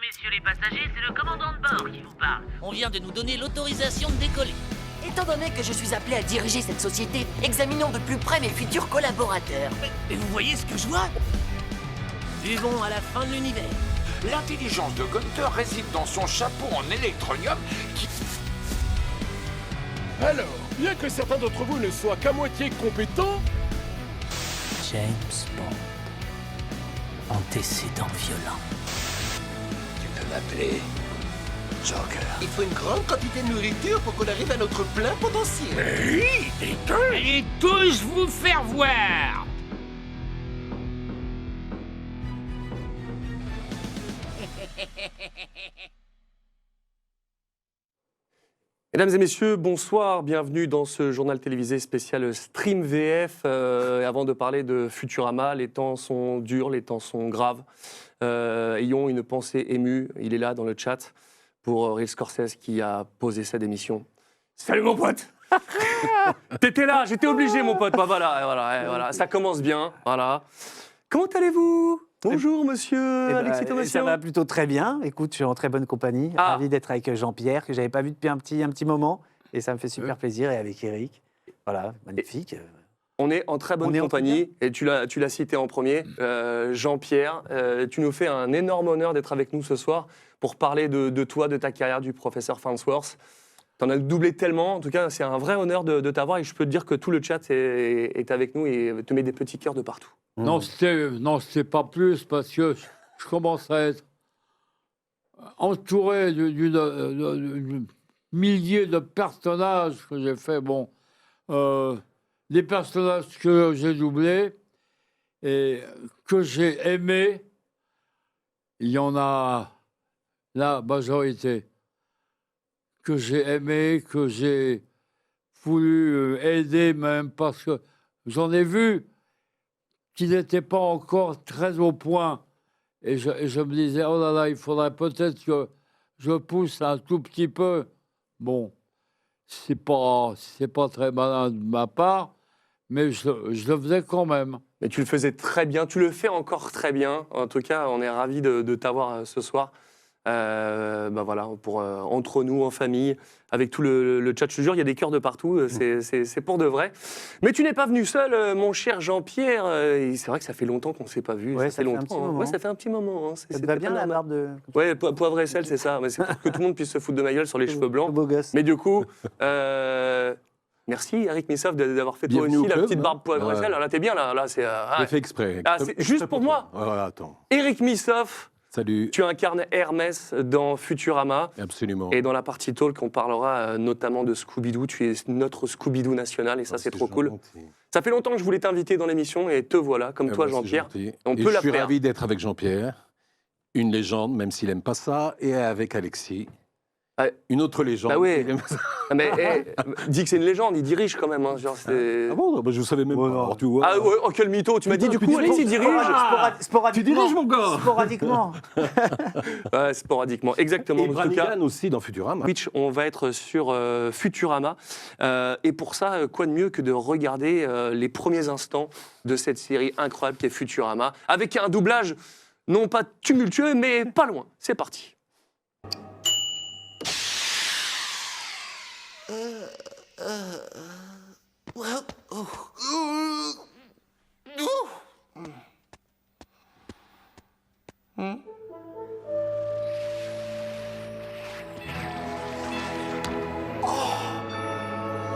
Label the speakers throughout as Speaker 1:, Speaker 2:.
Speaker 1: messieurs les passagers, c'est le commandant de bord qui vous parle.
Speaker 2: On vient de nous donner l'autorisation de décoller.
Speaker 3: Étant donné que je suis appelé à diriger cette société, examinons de plus près mes futurs collaborateurs.
Speaker 2: Mais vous voyez ce que je vois? Vivons à la fin de l'univers.
Speaker 4: L'intelligence de Gunther réside dans son chapeau en électronium qui...
Speaker 5: Alors, bien que certains d'entre vous ne soient qu'à moitié compétents,
Speaker 2: James Bond. Antécédent violent.
Speaker 4: Tu peux m'appeler Joker.
Speaker 6: Il faut une grande quantité de nourriture pour qu'on arrive à notre plein potentiel.
Speaker 1: Allez tous vous faire voir.
Speaker 7: Mesdames et messieurs, bonsoir, bienvenue dans ce journal télévisé spécial Stream VF. Avant de parler de Futurama, les temps sont durs, les temps sont graves. Ayons une pensée émue, il est là dans le chat, pour Real Scorsese qui a posé sa démission. Salut mon pote. T'étais là, j'étais obligé mon pote. Bah, voilà, ça commence bien. Voilà. Comment allez-vous? Bonjour monsieur Alexis Thomasian.
Speaker 8: Ça va plutôt très bien. Écoute, je suis en très bonne compagnie. Ravi d'être avec Jean-Pierre, que je n'avais pas vu depuis un petit moment. Et ça me fait super plaisir. Et avec Eric. Voilà, magnifique.
Speaker 7: On est en très bonne compagnie. Et tu l'as cité en premier. Jean-Pierre, tu nous fais un énorme honneur d'être avec nous ce soir pour parler de toi, de ta carrière, du professeur Farnsworth. T'en as doublé tellement. En tout cas, c'est un vrai honneur de t'avoir. Et je peux te dire que tout le chat est avec nous et te met des petits cœurs de partout.
Speaker 9: Non, c'était pas plus parce que je commence à être entouré d'une milliers de personnages que j'ai fait. Bon, des personnages que j'ai doublés et que j'ai aimés. Il y en a la majorité que j'ai aimé, que j'ai voulu aider même parce que j'en ai vu qui n'était pas encore très au point. Et je me disais, oh là là, il faudrait peut-être que je pousse un tout petit peu. Bon, c'est pas très malin de ma part, mais je le faisais quand même.
Speaker 7: Mais tu le faisais très bien, tu le fais encore très bien. En tout cas, on est ravis de t'avoir ce soir. Voilà, entre nous, en famille, avec tout le chat, je te jure, il y a des cœurs de partout, c'est pour de vrai. Mais tu n'es pas venu seul, mon cher Jean-Pierre. C'est vrai que ça fait longtemps qu'on ne s'est pas vu.
Speaker 8: Ouais,
Speaker 7: ça fait longtemps.
Speaker 8: Ouais,
Speaker 7: ça fait un petit moment. Hein.
Speaker 8: Ça te va bien la barbe de...
Speaker 7: Ouais, poivre et sel, c'est ça. Mais c'est pour que tout le monde puisse se foutre de ma gueule sur les cheveux blancs.
Speaker 8: Beau gosse.
Speaker 7: Mais du coup, merci Eric Missoff d'avoir fait toi aussi la petite barbe poivre et sel. Là, t'es bien là. C'est
Speaker 10: fait exprès.
Speaker 7: C'est juste pour moi.
Speaker 10: Voilà, attends.
Speaker 7: Eric Missoff.
Speaker 10: Salut.
Speaker 7: Tu incarnes Hermès dans Futurama.
Speaker 10: Absolument.
Speaker 7: Et dans la partie talk, on parlera notamment de Scooby-Doo. Tu es notre Scooby-Doo national et ça, c'est trop cool. Ça fait longtemps que je voulais t'inviter dans l'émission et te voilà, comme toi, Jean-Pierre.
Speaker 10: On peut la faire. Je suis ravi d'être avec Jean-Pierre, une légende, même s'il n'aime pas ça, et avec Alexis. Une autre légende.
Speaker 7: Bah oui. Mais dis que c'est une légende, il dirige quand même. Hein, genre,
Speaker 10: ah bon, je ne savais même pas. Alors, tu vois,
Speaker 7: quel mytho. Tu m'as dit du coup, Alexis dirige.
Speaker 8: Sporadiquement.
Speaker 10: Tu diriges, mon gars.
Speaker 8: Sporadiquement.
Speaker 7: Sporadiquement, exactement.
Speaker 10: Et Branigan aussi dans Futurama.
Speaker 7: Twitch, on va être sur Futurama. Et pour ça, quoi de mieux que de regarder les premiers instants de cette série incroyable qui est Futurama, avec un doublage non pas tumultueux, mais pas loin. C'est parti.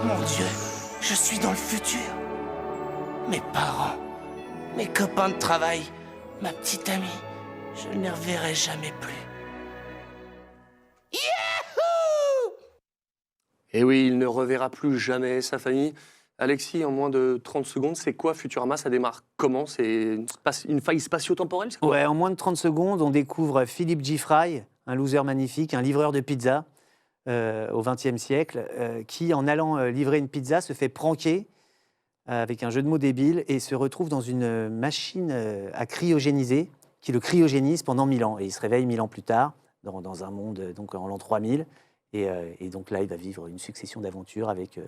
Speaker 6: Mon Dieu, je suis dans le futur. Mes parents, mes copains de travail, ma petite amie, je ne les reverrai jamais plus.
Speaker 7: Et oui, il ne reverra plus jamais sa famille. Alexis, en moins de 30 secondes, c'est quoi Futurama? Ça démarre comment? C'est une faille spatio-temporelle?
Speaker 8: Ouais, en moins de 30 secondes, on découvre Philippe Giffray, un loser magnifique, un livreur de pizza au XXe siècle, qui, en allant livrer une pizza, se fait pranker avec un jeu de mots débile et se retrouve dans une machine à cryogéniser, qui le cryogénise pendant 1000 ans. Et il se réveille 1000 ans plus tard, dans un monde donc en l'an 3000. Et donc là, il va vivre une succession d'aventures avec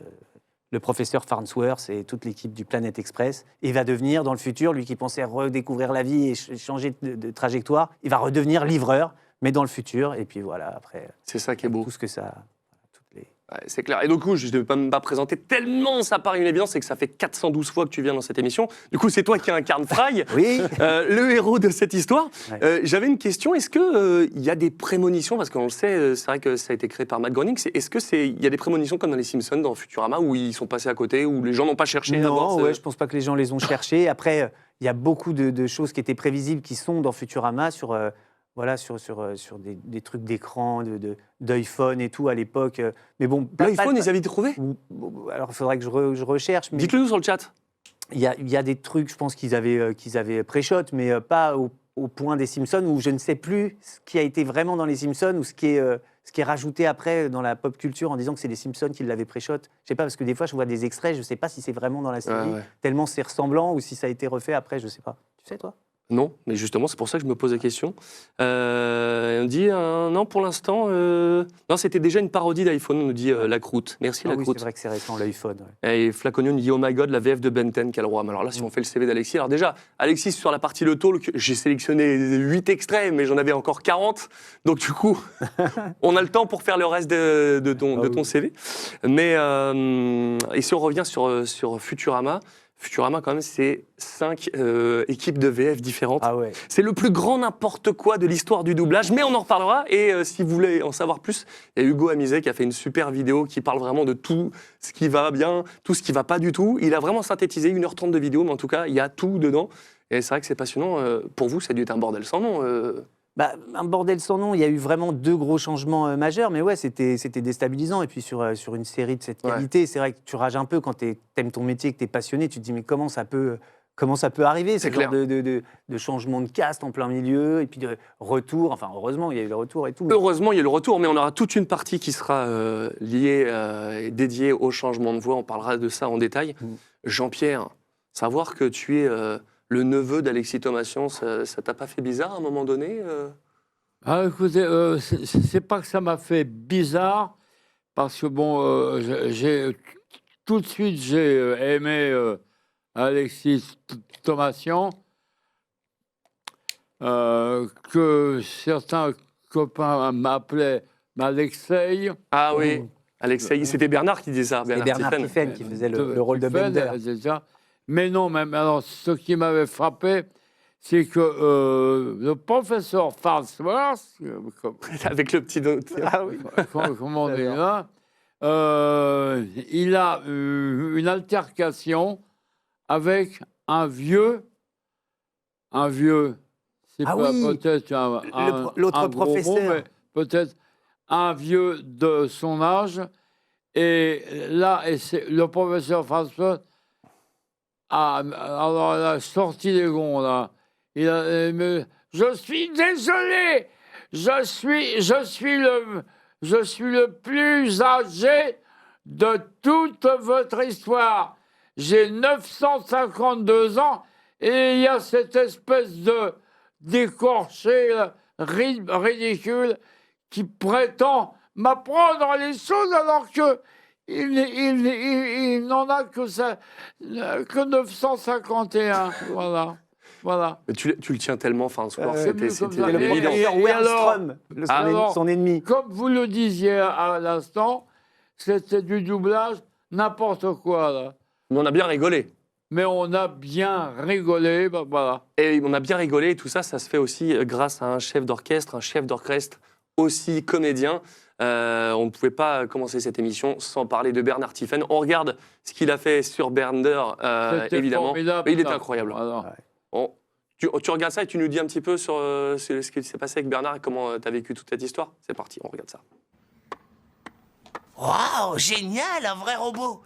Speaker 8: le professeur Farnsworth et toute l'équipe du Planet Express. Et il va devenir, dans le futur, lui qui pensait redécouvrir la vie et changer de trajectoire, il va redevenir livreur mais dans le futur. Et puis voilà, après,
Speaker 7: C'est ça qui est beau.
Speaker 8: tout ce que ça... toutes les-
Speaker 7: Ouais, c'est clair. Et du coup, je ne vais pas même pas présenter tellement ça paraît une évidence, c'est que ça fait 412 fois que tu viens dans cette émission. Du coup, c'est toi qui incarne Fry,
Speaker 8: Oui.
Speaker 7: le héros de cette histoire.
Speaker 8: Ouais.
Speaker 7: J'avais une question. Est-ce qu'il y a des prémonitions, parce qu'on le sait, c'est vrai que ça a été créé par Matt Groening, est-ce qu'il y a des prémonitions comme dans les Simpsons, dans Futurama, où ils sont passés à côté, où les gens n'ont pas cherché à voir
Speaker 8: Non, ouais, je pense pas que les gens les ont cherchés. Après, il y a beaucoup de choses qui étaient prévisibles qui sont dans Futurama sur des trucs d'écran, d'iPhone et tout à l'époque. Mais bon,
Speaker 7: L'iPhone, ils avaient trouvé
Speaker 8: alors il faudrait que je recherche. Mais
Speaker 7: Dites-le nous sur le chat.
Speaker 8: il y a des trucs, je pense qu'ils avaient pré-shot, mais pas au point des Simpsons, où je ne sais plus ce qui a été vraiment dans les Simpsons ou ce qui est rajouté après dans la pop culture en disant que c'est les Simpsons qui l'avaient pré-shot. Je sais pas, parce que des fois je vois des extraits, je sais pas si c'est vraiment dans la série,
Speaker 7: Ouais.
Speaker 8: tellement c'est ressemblant, ou si ça a été refait après, je sais pas. Tu sais toi?
Speaker 7: Non, mais justement, c'est pour ça que je me pose la question. On dit non, pour l'instant. Non, c'était déjà une parodie d'iPhone, on nous dit la croûte. Merci, la
Speaker 8: Oui,
Speaker 7: croûte.
Speaker 8: c'est vrai que c'est récent, l'iPhone. Ouais.
Speaker 7: Et Flaconion nous dit oh my god, la VF de Ben 10, quel roi. Mais alors là, si on fait le CV d'Alexis, alors déjà, Alexis, sur la partie Le Talk, j'ai sélectionné 8 extraits, mais j'en avais encore 40. Donc du coup, on a le temps pour faire le reste de ton CV. Mais et si on revient sur Futurama, Futurama, quand même, c'est 5 équipes de VF différentes.
Speaker 8: Ah ouais.
Speaker 7: C'est le plus grand n'importe quoi de l'histoire du doublage, mais on en reparlera. Et si vous voulez en savoir plus, il y a Hugo Amizet qui a fait une super vidéo qui parle vraiment de tout ce qui va bien, tout ce qui va pas du tout. Il a vraiment synthétisé 1h30 de vidéo, mais en tout cas, il y a tout dedans. Et c'est vrai que c'est passionnant. Pour vous, ça a dû être un bordel sans nom.
Speaker 8: Un bordel sans nom, il y a eu vraiment 2 gros changements majeurs, mais ouais, c'était déstabilisant. Et puis sur une série de cette qualité, c'est vrai que tu rages un peu quand t'aimes ton métier, que t'es passionné, tu te dis mais comment ça peut arriver, ce genre de changement de cast en plein milieu, et puis de retour, enfin heureusement il y a eu le retour et tout.
Speaker 7: Heureusement, il y a eu le retour, mais on aura toute une partie qui sera liée et dédiée au changement de voix. On parlera de ça en détail. Jean-Pierre, savoir que tu es le neveu d'Alexis Thomasian, ça t'a pas fait bizarre à un moment donné
Speaker 9: Ah, écoutez, c'est pas que ça m'a fait bizarre, parce que bon, tout de suite, j'ai aimé Alexis Thomasian, que certains copains m'appelaient Alexei.
Speaker 7: Ah oui, Alexei, c'était Bernard qui disait ça.
Speaker 8: Et Bernard Tiphaine qui faisait le rôle de Bender.
Speaker 9: C'est ça. Mais non, même alors, ce qui m'avait frappé, c'est que le professeur Farnsworth,
Speaker 7: avec le petit doute.
Speaker 8: Ah oui.
Speaker 9: comment on dit là, il a eu une altercation avec un vieux, c'est
Speaker 8: Ah
Speaker 9: pas
Speaker 8: oui,
Speaker 9: peut-être
Speaker 8: l'autre
Speaker 9: un gros
Speaker 8: professeur.
Speaker 9: mot, mais peut-être un vieux de son âge. Et là, le professeur Farnsworth alors, il a sorti les gonds, là. Je suis désolé, je suis le plus âgé de toute votre histoire. J'ai 952 ans et il y a cette espèce de d'écorché ridicule qui prétend m'apprendre les choses alors que il n'en a que 951. Voilà.
Speaker 7: Mais tu le tiens tellement, enfin,
Speaker 8: c'était
Speaker 9: le
Speaker 8: professeur Wernström, son ennemi.
Speaker 9: Comme vous le disiez à l'instant, c'était du doublage n'importe quoi, là.
Speaker 7: Mais on a bien rigolé.
Speaker 9: Mais on a bien rigolé, voilà.
Speaker 7: Et on a bien rigolé, et tout ça, ça se fait aussi grâce à un chef d'orchestre aussi comédien. On ne pouvait pas commencer cette émission sans parler de Bernard Tiphaine. On regarde ce qu'il a fait sur Bender, évidemment. Mais il était incroyable.
Speaker 9: Voilà.
Speaker 7: Bon, tu regardes ça et tu nous dis un petit peu sur ce qui s'est passé avec Bernard et comment tu as vécu toute cette histoire. C'est parti, on regarde ça.
Speaker 6: Waouh, génial, un vrai robot.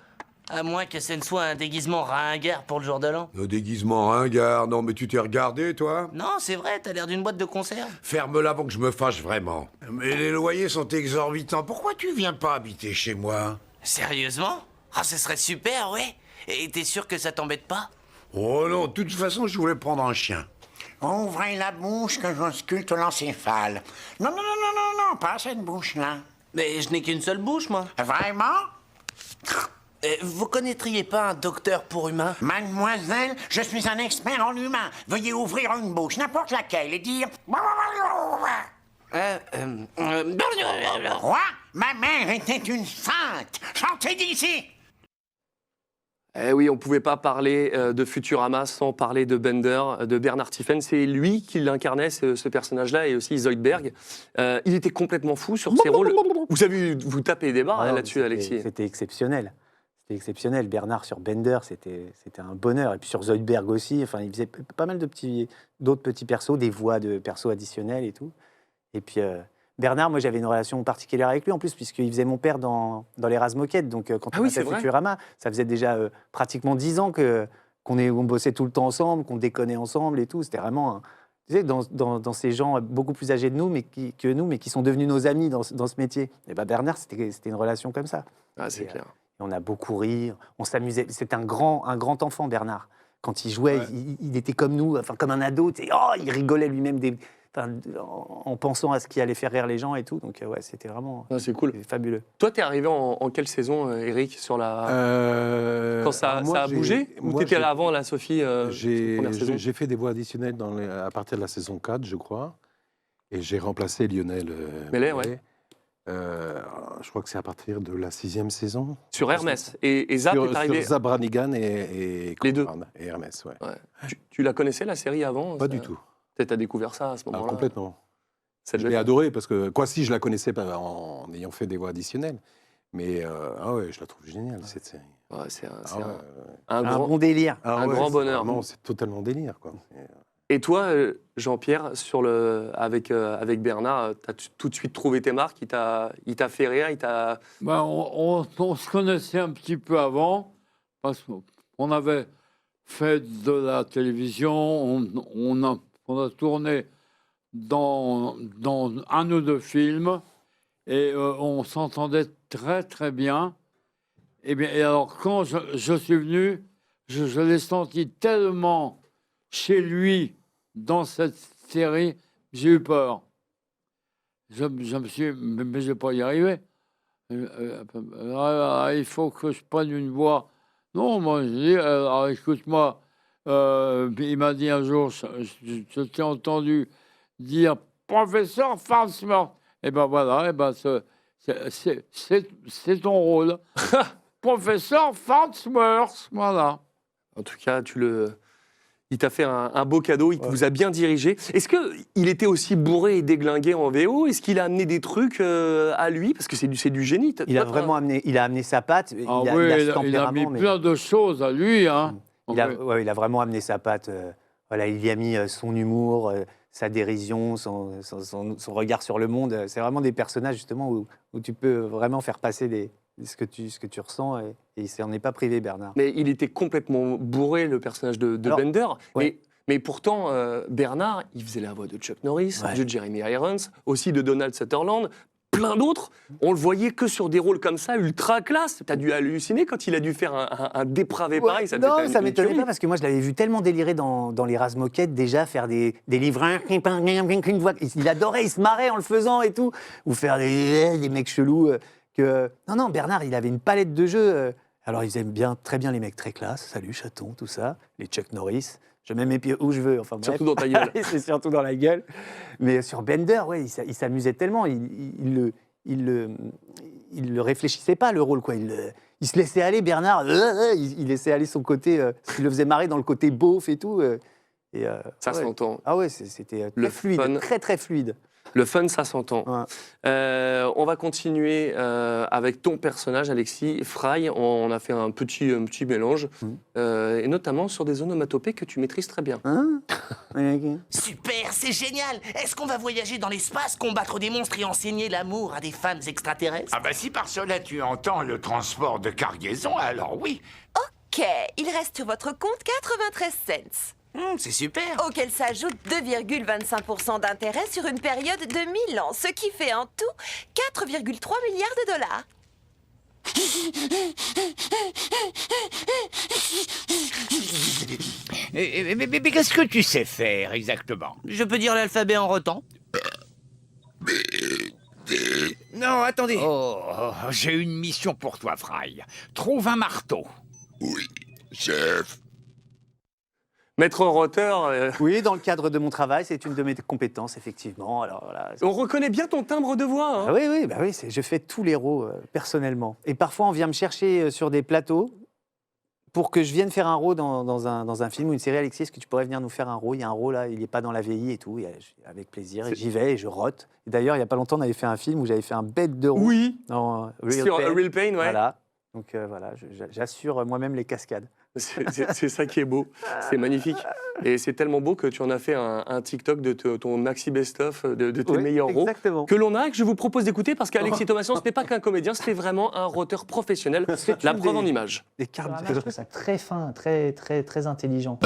Speaker 6: À moins que ce ne soit un déguisement ringard pour le jour de l'an.
Speaker 11: Un déguisement ringard, non mais tu t'es regardé, toi?
Speaker 6: Non, c'est vrai, t'as l'air d'une boîte de conserve.
Speaker 11: Ferme-la avant que je me fâche vraiment. Mais les loyers sont exorbitants. Pourquoi tu viens pas habiter chez moi?
Speaker 6: Sérieusement? Ah, ce serait super, ouais. Et t'es sûr que ça t'embête pas?
Speaker 11: Oh non, de toute façon, je voulais prendre un chien.
Speaker 12: Ouvrez la bouche que j'ausculte l'encéphale. Non, pas cette bouche-là.
Speaker 6: Mais je n'ai qu'une seule bouche, moi.
Speaker 12: Vraiment?
Speaker 6: Vous connaîtriez pas un docteur pour humains?
Speaker 12: Mademoiselle, je suis un expert en humain. Veuillez ouvrir une bouche, n'importe laquelle, et dire... Quoi? Ma mère était une sainte. Sortez d'ici.
Speaker 7: Eh oui, on ne pouvait pas parler de Futurama sans parler de Bender, de Bernard Tiffen. C'est lui qui l'incarnait, ce personnage-là, et aussi Zoidberg. Il était complètement fou sur ses rôles. Vous avez vous tapez des barres là-dessus, Alexis.
Speaker 8: C'était exceptionnel. C'était exceptionnel. Bernard sur Bender, c'était un bonheur. Et puis sur Zoidberg aussi. Enfin, il faisait pas mal d'autres petits persos, des voix de persos additionnels et tout. Et puis Bernard, moi j'avais une relation particulière avec lui en plus, puisqu'il faisait mon père dans les Razmoquettes. Donc quand on a fait Futurama, ça faisait déjà pratiquement 10 ans qu'on bossait tout le temps ensemble, qu'on déconnait ensemble et tout. C'était vraiment, tu sais, dans ces gens beaucoup plus âgés de nous, mais qui sont devenus nos amis dans ce métier. Et ben Bernard, c'était une relation comme ça.
Speaker 7: Ah, c'est clair.
Speaker 8: On a beaucoup ri, on s'amusait. C'était un grand enfant, Bernard. Quand il jouait, il était comme nous, enfin comme un ado. Il rigolait lui-même en pensant à ce qui allait faire rire les gens et tout. Donc ouais, c'était vraiment
Speaker 7: c'est cool.
Speaker 8: Fabuleux.
Speaker 7: Toi, t'es arrivé en quelle saison, Eric, sur la... Quand ça a bougé? Ou t'étais là avant, la Sophie, première saison?
Speaker 10: J'ai fait des voix additionnelles à partir de la saison 4, je crois. Et j'ai remplacé Lionel
Speaker 7: Mellet, ouais.
Speaker 10: Je crois que c'est à partir de la 6e saison.
Speaker 7: Sur Hermès. Et Zap est arrivé...
Speaker 10: Sur Zap Brannigan et
Speaker 7: les deux.
Speaker 10: Et Hermès, ouais.
Speaker 7: Tu la connaissais, la série, avant?
Speaker 10: Pas du tout.
Speaker 7: Peut-être t'as découvert ça à ce moment-là?
Speaker 10: Complètement. Je l'ai adoré parce que, si je la connaissais pas en ayant fait des voix additionnelles. Mais je la trouve géniale, cette série.
Speaker 7: Ouais, c'est
Speaker 8: un bon délire.
Speaker 7: Un grand bonheur.
Speaker 10: C'est totalement délire, quoi.
Speaker 7: Et toi, Jean-Pierre, avec Bernard, tu as tout de suite trouvé tes marques? Il t'a fait rire?
Speaker 9: On se connaissait un petit peu avant, parce qu'on avait fait de la télévision, on a tourné dans un ou deux films, et on s'entendait très très bien. Et alors, quand je suis venu, je l'ai senti tellement chez lui, dans cette série, j'ai eu peur. Je me suis dit, mais je ne vais pas y arriver. Il faut que je prenne une voix. Non, moi, je dis, alors écoute-moi, il m'a dit un jour, je t'ai entendu dire, professeur Farnsworth. Et ben voilà, c'est ton rôle. Professeur Farnsworth, voilà.
Speaker 7: En tout cas, il t'a fait un beau cadeau, il vous a bien dirigé. Est-ce qu'il était aussi bourré et déglingué en VO? Est-ce qu'il a amené des trucs à lui? Parce que c'est du génie.
Speaker 8: Il a amené sa patte.
Speaker 9: Il a mis plein de choses à lui. Hein.
Speaker 8: Il a vraiment amené sa patte. Il y a mis son humour, sa dérision, son regard sur le monde. C'est vraiment des personnages justement où tu peux vraiment faire passer ce que tu ressens, et il s'en est pas privé, Bernard.
Speaker 7: Mais il était complètement bourré, le personnage de Bender. Ouais. Mais pourtant, Bernard, il faisait la voix de Chuck Norris, de Jeremy Irons, aussi de Donald Sutherland, plein d'autres. On le voyait que sur des rôles comme ça, ultra classe. T'as dû halluciner quand il a dû faire un dépravé pareil. Ça
Speaker 8: m'étonnait pas, parce que moi, je l'avais vu tellement délirer dans les Razmoquettes, déjà, faire des livres... Il adorait, il se marrait en le faisant et tout. Ou faire des mecs chelous... Non, Bernard, il avait une palette de jeux. Alors, il faisait très bien les mecs très classe. Salut, chaton, tout ça. Les Chuck Norris. Je mets mes pieds où je veux. Enfin, bref.
Speaker 7: Surtout dans ta gueule.
Speaker 8: C'est surtout dans la gueule. Mais sur Bender, il s'amusait tellement. Il le réfléchissait pas, le rôle, quoi. Il se laissait aller, Bernard. Il laissait aller son côté. Ce qui le faisait marrer dans le côté beauf et tout.
Speaker 7: Ça s'entend.
Speaker 8: Ah ouais, c'était très fluide, très, très fluide.
Speaker 7: Le fun, ça s'entend. Ouais. On va continuer avec ton personnage, Alexis Fry. On a fait un petit mélange, et notamment sur des onomatopées que tu maîtrises très bien.
Speaker 6: Super, c'est génial. Est-ce qu'on va voyager dans l'espace, combattre des monstres et enseigner l'amour à des femmes extraterrestres?
Speaker 4: Ah bah si par cela tu entends le transport de cargaison, alors oui.
Speaker 13: Ok, il reste sur votre compte 93 cents.
Speaker 6: C'est super.
Speaker 13: Auquel s'ajoute 2,25% d'intérêt sur une période de 1000 ans, ce qui fait en tout 4,3 milliards de dollars.
Speaker 12: Mais qu'est-ce que tu sais faire exactement?
Speaker 6: Je peux dire l'alphabet en rotant.
Speaker 12: Non, attendez. J'ai une mission pour toi, Fry. Trouve un marteau.
Speaker 11: Oui, chef.
Speaker 7: Maître Rotter.
Speaker 8: Oui, dans le cadre de mon travail, c'est une de mes compétences, effectivement. Alors, voilà.
Speaker 7: On reconnaît bien ton timbre de voix. Hein.
Speaker 8: Ah oui, je fais tous les rôles personnellement. Et parfois, on vient me chercher sur des plateaux pour que je vienne faire un rôle dans un film ou une série. Alexis, est-ce que tu pourrais venir nous faire un rôle? Il y a un rôle là, il n'est pas dans la VI et tout. Et avec plaisir, et j'y vais et je rote. Et d'ailleurs, il n'y a pas longtemps, on avait fait un film où j'avais fait un bête de rôle.
Speaker 7: Oui,
Speaker 8: dans
Speaker 7: sur Real Pain, ouais.
Speaker 8: Voilà. Donc voilà, j'assure moi-même les cascades.
Speaker 7: C'est ça qui est beau, c'est magnifique. Et c'est tellement beau que tu en as fait un TikTok de ton maxi best-of de tes meilleurs rôles que l'on a et que je vous propose d'écouter parce qu'Alexis Thomasson, ce n'est pas qu'un comédien, c'est vraiment un roteur professionnel. La preuve en image.
Speaker 8: Des cartes.
Speaker 14: Je trouve ça très fin, très intelligent.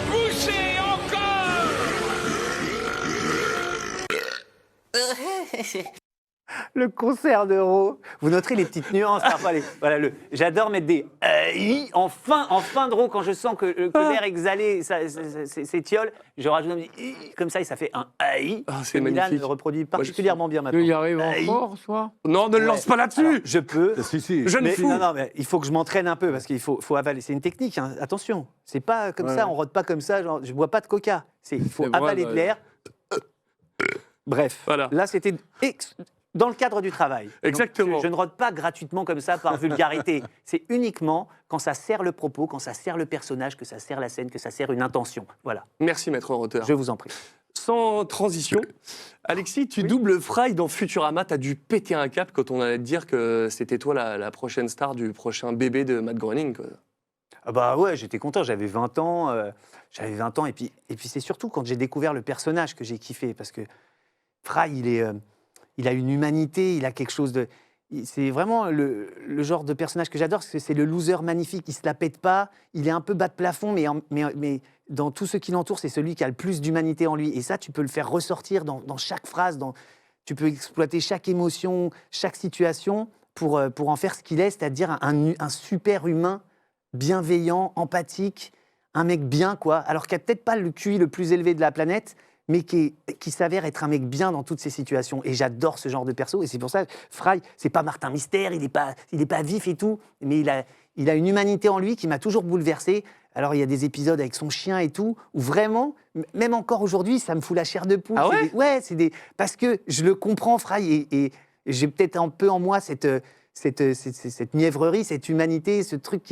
Speaker 1: Poussez encore!
Speaker 8: Le concert d'Euro. Vous noterez les petites nuances parfois. Voilà, j'adore mettre des en fin de row quand je sens que l'air exhalé s'étiole. Je rajoute un petit comme ça et ça fait un
Speaker 7: c'est
Speaker 8: Milan
Speaker 7: magnifique.
Speaker 8: reproduit particulièrement bien maintenant.
Speaker 9: Tu y arrives encore, toi?
Speaker 7: Non, ne le lance pas là-dessus.
Speaker 8: Alors, je peux.
Speaker 7: Jeune fou.
Speaker 8: Non, mais il faut que je m'entraîne un peu parce qu'il faut avaler. C'est une technique, hein. Attention. C'est pas comme ça, on rote pas comme ça. Genre, je bois pas de coca. Il faut avaler de l'air. Bref,
Speaker 7: voilà.
Speaker 8: Là c'était dans le cadre du travail.
Speaker 7: Exactement.
Speaker 8: Donc, je ne rote pas gratuitement comme ça par vulgarité. C'est uniquement quand ça sert le propos, quand ça sert le personnage, que ça sert la scène, que ça sert une intention. Voilà.
Speaker 7: Merci, Maître Rotter.
Speaker 8: Je vous en prie.
Speaker 7: Sans transition, Alexis, tu doubles Fry dans Futurama. Tu as dû péter un cap quand on allait te dire que c'était toi la prochaine star du prochain bébé de Matt Groening. Quoi.
Speaker 8: Ah bah ouais, j'étais content, j'avais 20 ans. Et puis c'est surtout quand j'ai découvert le personnage que j'ai kiffé. Parce que Fry, il a une humanité, il a quelque chose de... C'est vraiment le genre de personnage que j'adore, parce que c'est le loser magnifique, il se la pète pas, il est un peu bas de plafond, mais dans tout ce qui l'entoure, c'est celui qui a le plus d'humanité en lui. Et ça, tu peux le faire ressortir dans chaque phrase, tu peux exploiter chaque émotion, chaque situation pour en faire ce qu'il est, c'est-à-dire un super humain, bienveillant, empathique, un mec bien, quoi. Alors qu'il n'a peut-être pas le QI le plus élevé de la planète, mais qui s'avère être un mec bien dans toutes ces situations. Et j'adore ce genre de perso. Et c'est pour ça que Fry, c'est pas Martin Mystère, il est pas vif et tout, mais il a une humanité en lui qui m'a toujours bouleversé. Alors, il y a des épisodes avec son chien et tout, où vraiment, même encore aujourd'hui, ça me fout la chair de poule.
Speaker 7: Ah ouais?
Speaker 8: Parce que je le comprends, Fry, et j'ai peut-être un peu en moi cette mièvrerie, cette humanité, ce truc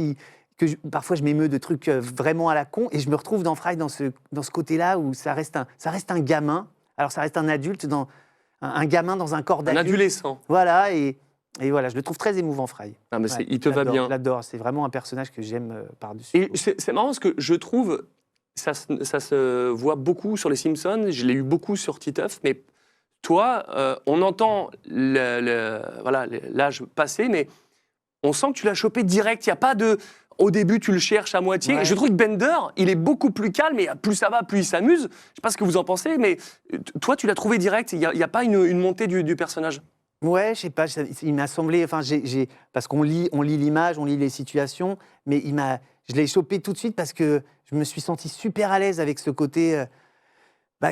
Speaker 8: parfois je m'émeus de trucs vraiment à la con, et je me retrouve dans Fry dans ce côté-là où ça reste un gamin. Alors ça reste un adulte, un gamin dans un corps d'adulte.
Speaker 7: Un adolescent.
Speaker 8: Voilà, et voilà, je le trouve très émouvant, Fry.
Speaker 7: Ah, mais il te va bien.
Speaker 8: Je l'adore, c'est vraiment un personnage que j'aime par-dessus.
Speaker 7: Et c'est marrant parce que je trouve, ça se voit beaucoup sur les Simpsons, je l'ai eu beaucoup sur Titeuf, mais toi, on entend l'âge passé, mais on sent que tu l'as chopé direct, il n'y a pas de... Au début, tu le cherches à moitié.
Speaker 8: Ouais.
Speaker 7: Et je trouve que Bender, il est beaucoup plus calme, et plus ça va, plus il s'amuse. Je ne sais pas ce que vous en pensez, mais toi, tu l'as trouvé direct. Il n'y a pas une montée du personnage.
Speaker 8: Ouais, je sais pas, il m'a semblé... parce qu'on lit l'image, on lit les situations, mais je l'ai chopé tout de suite parce que je me suis senti super à l'aise avec ce côté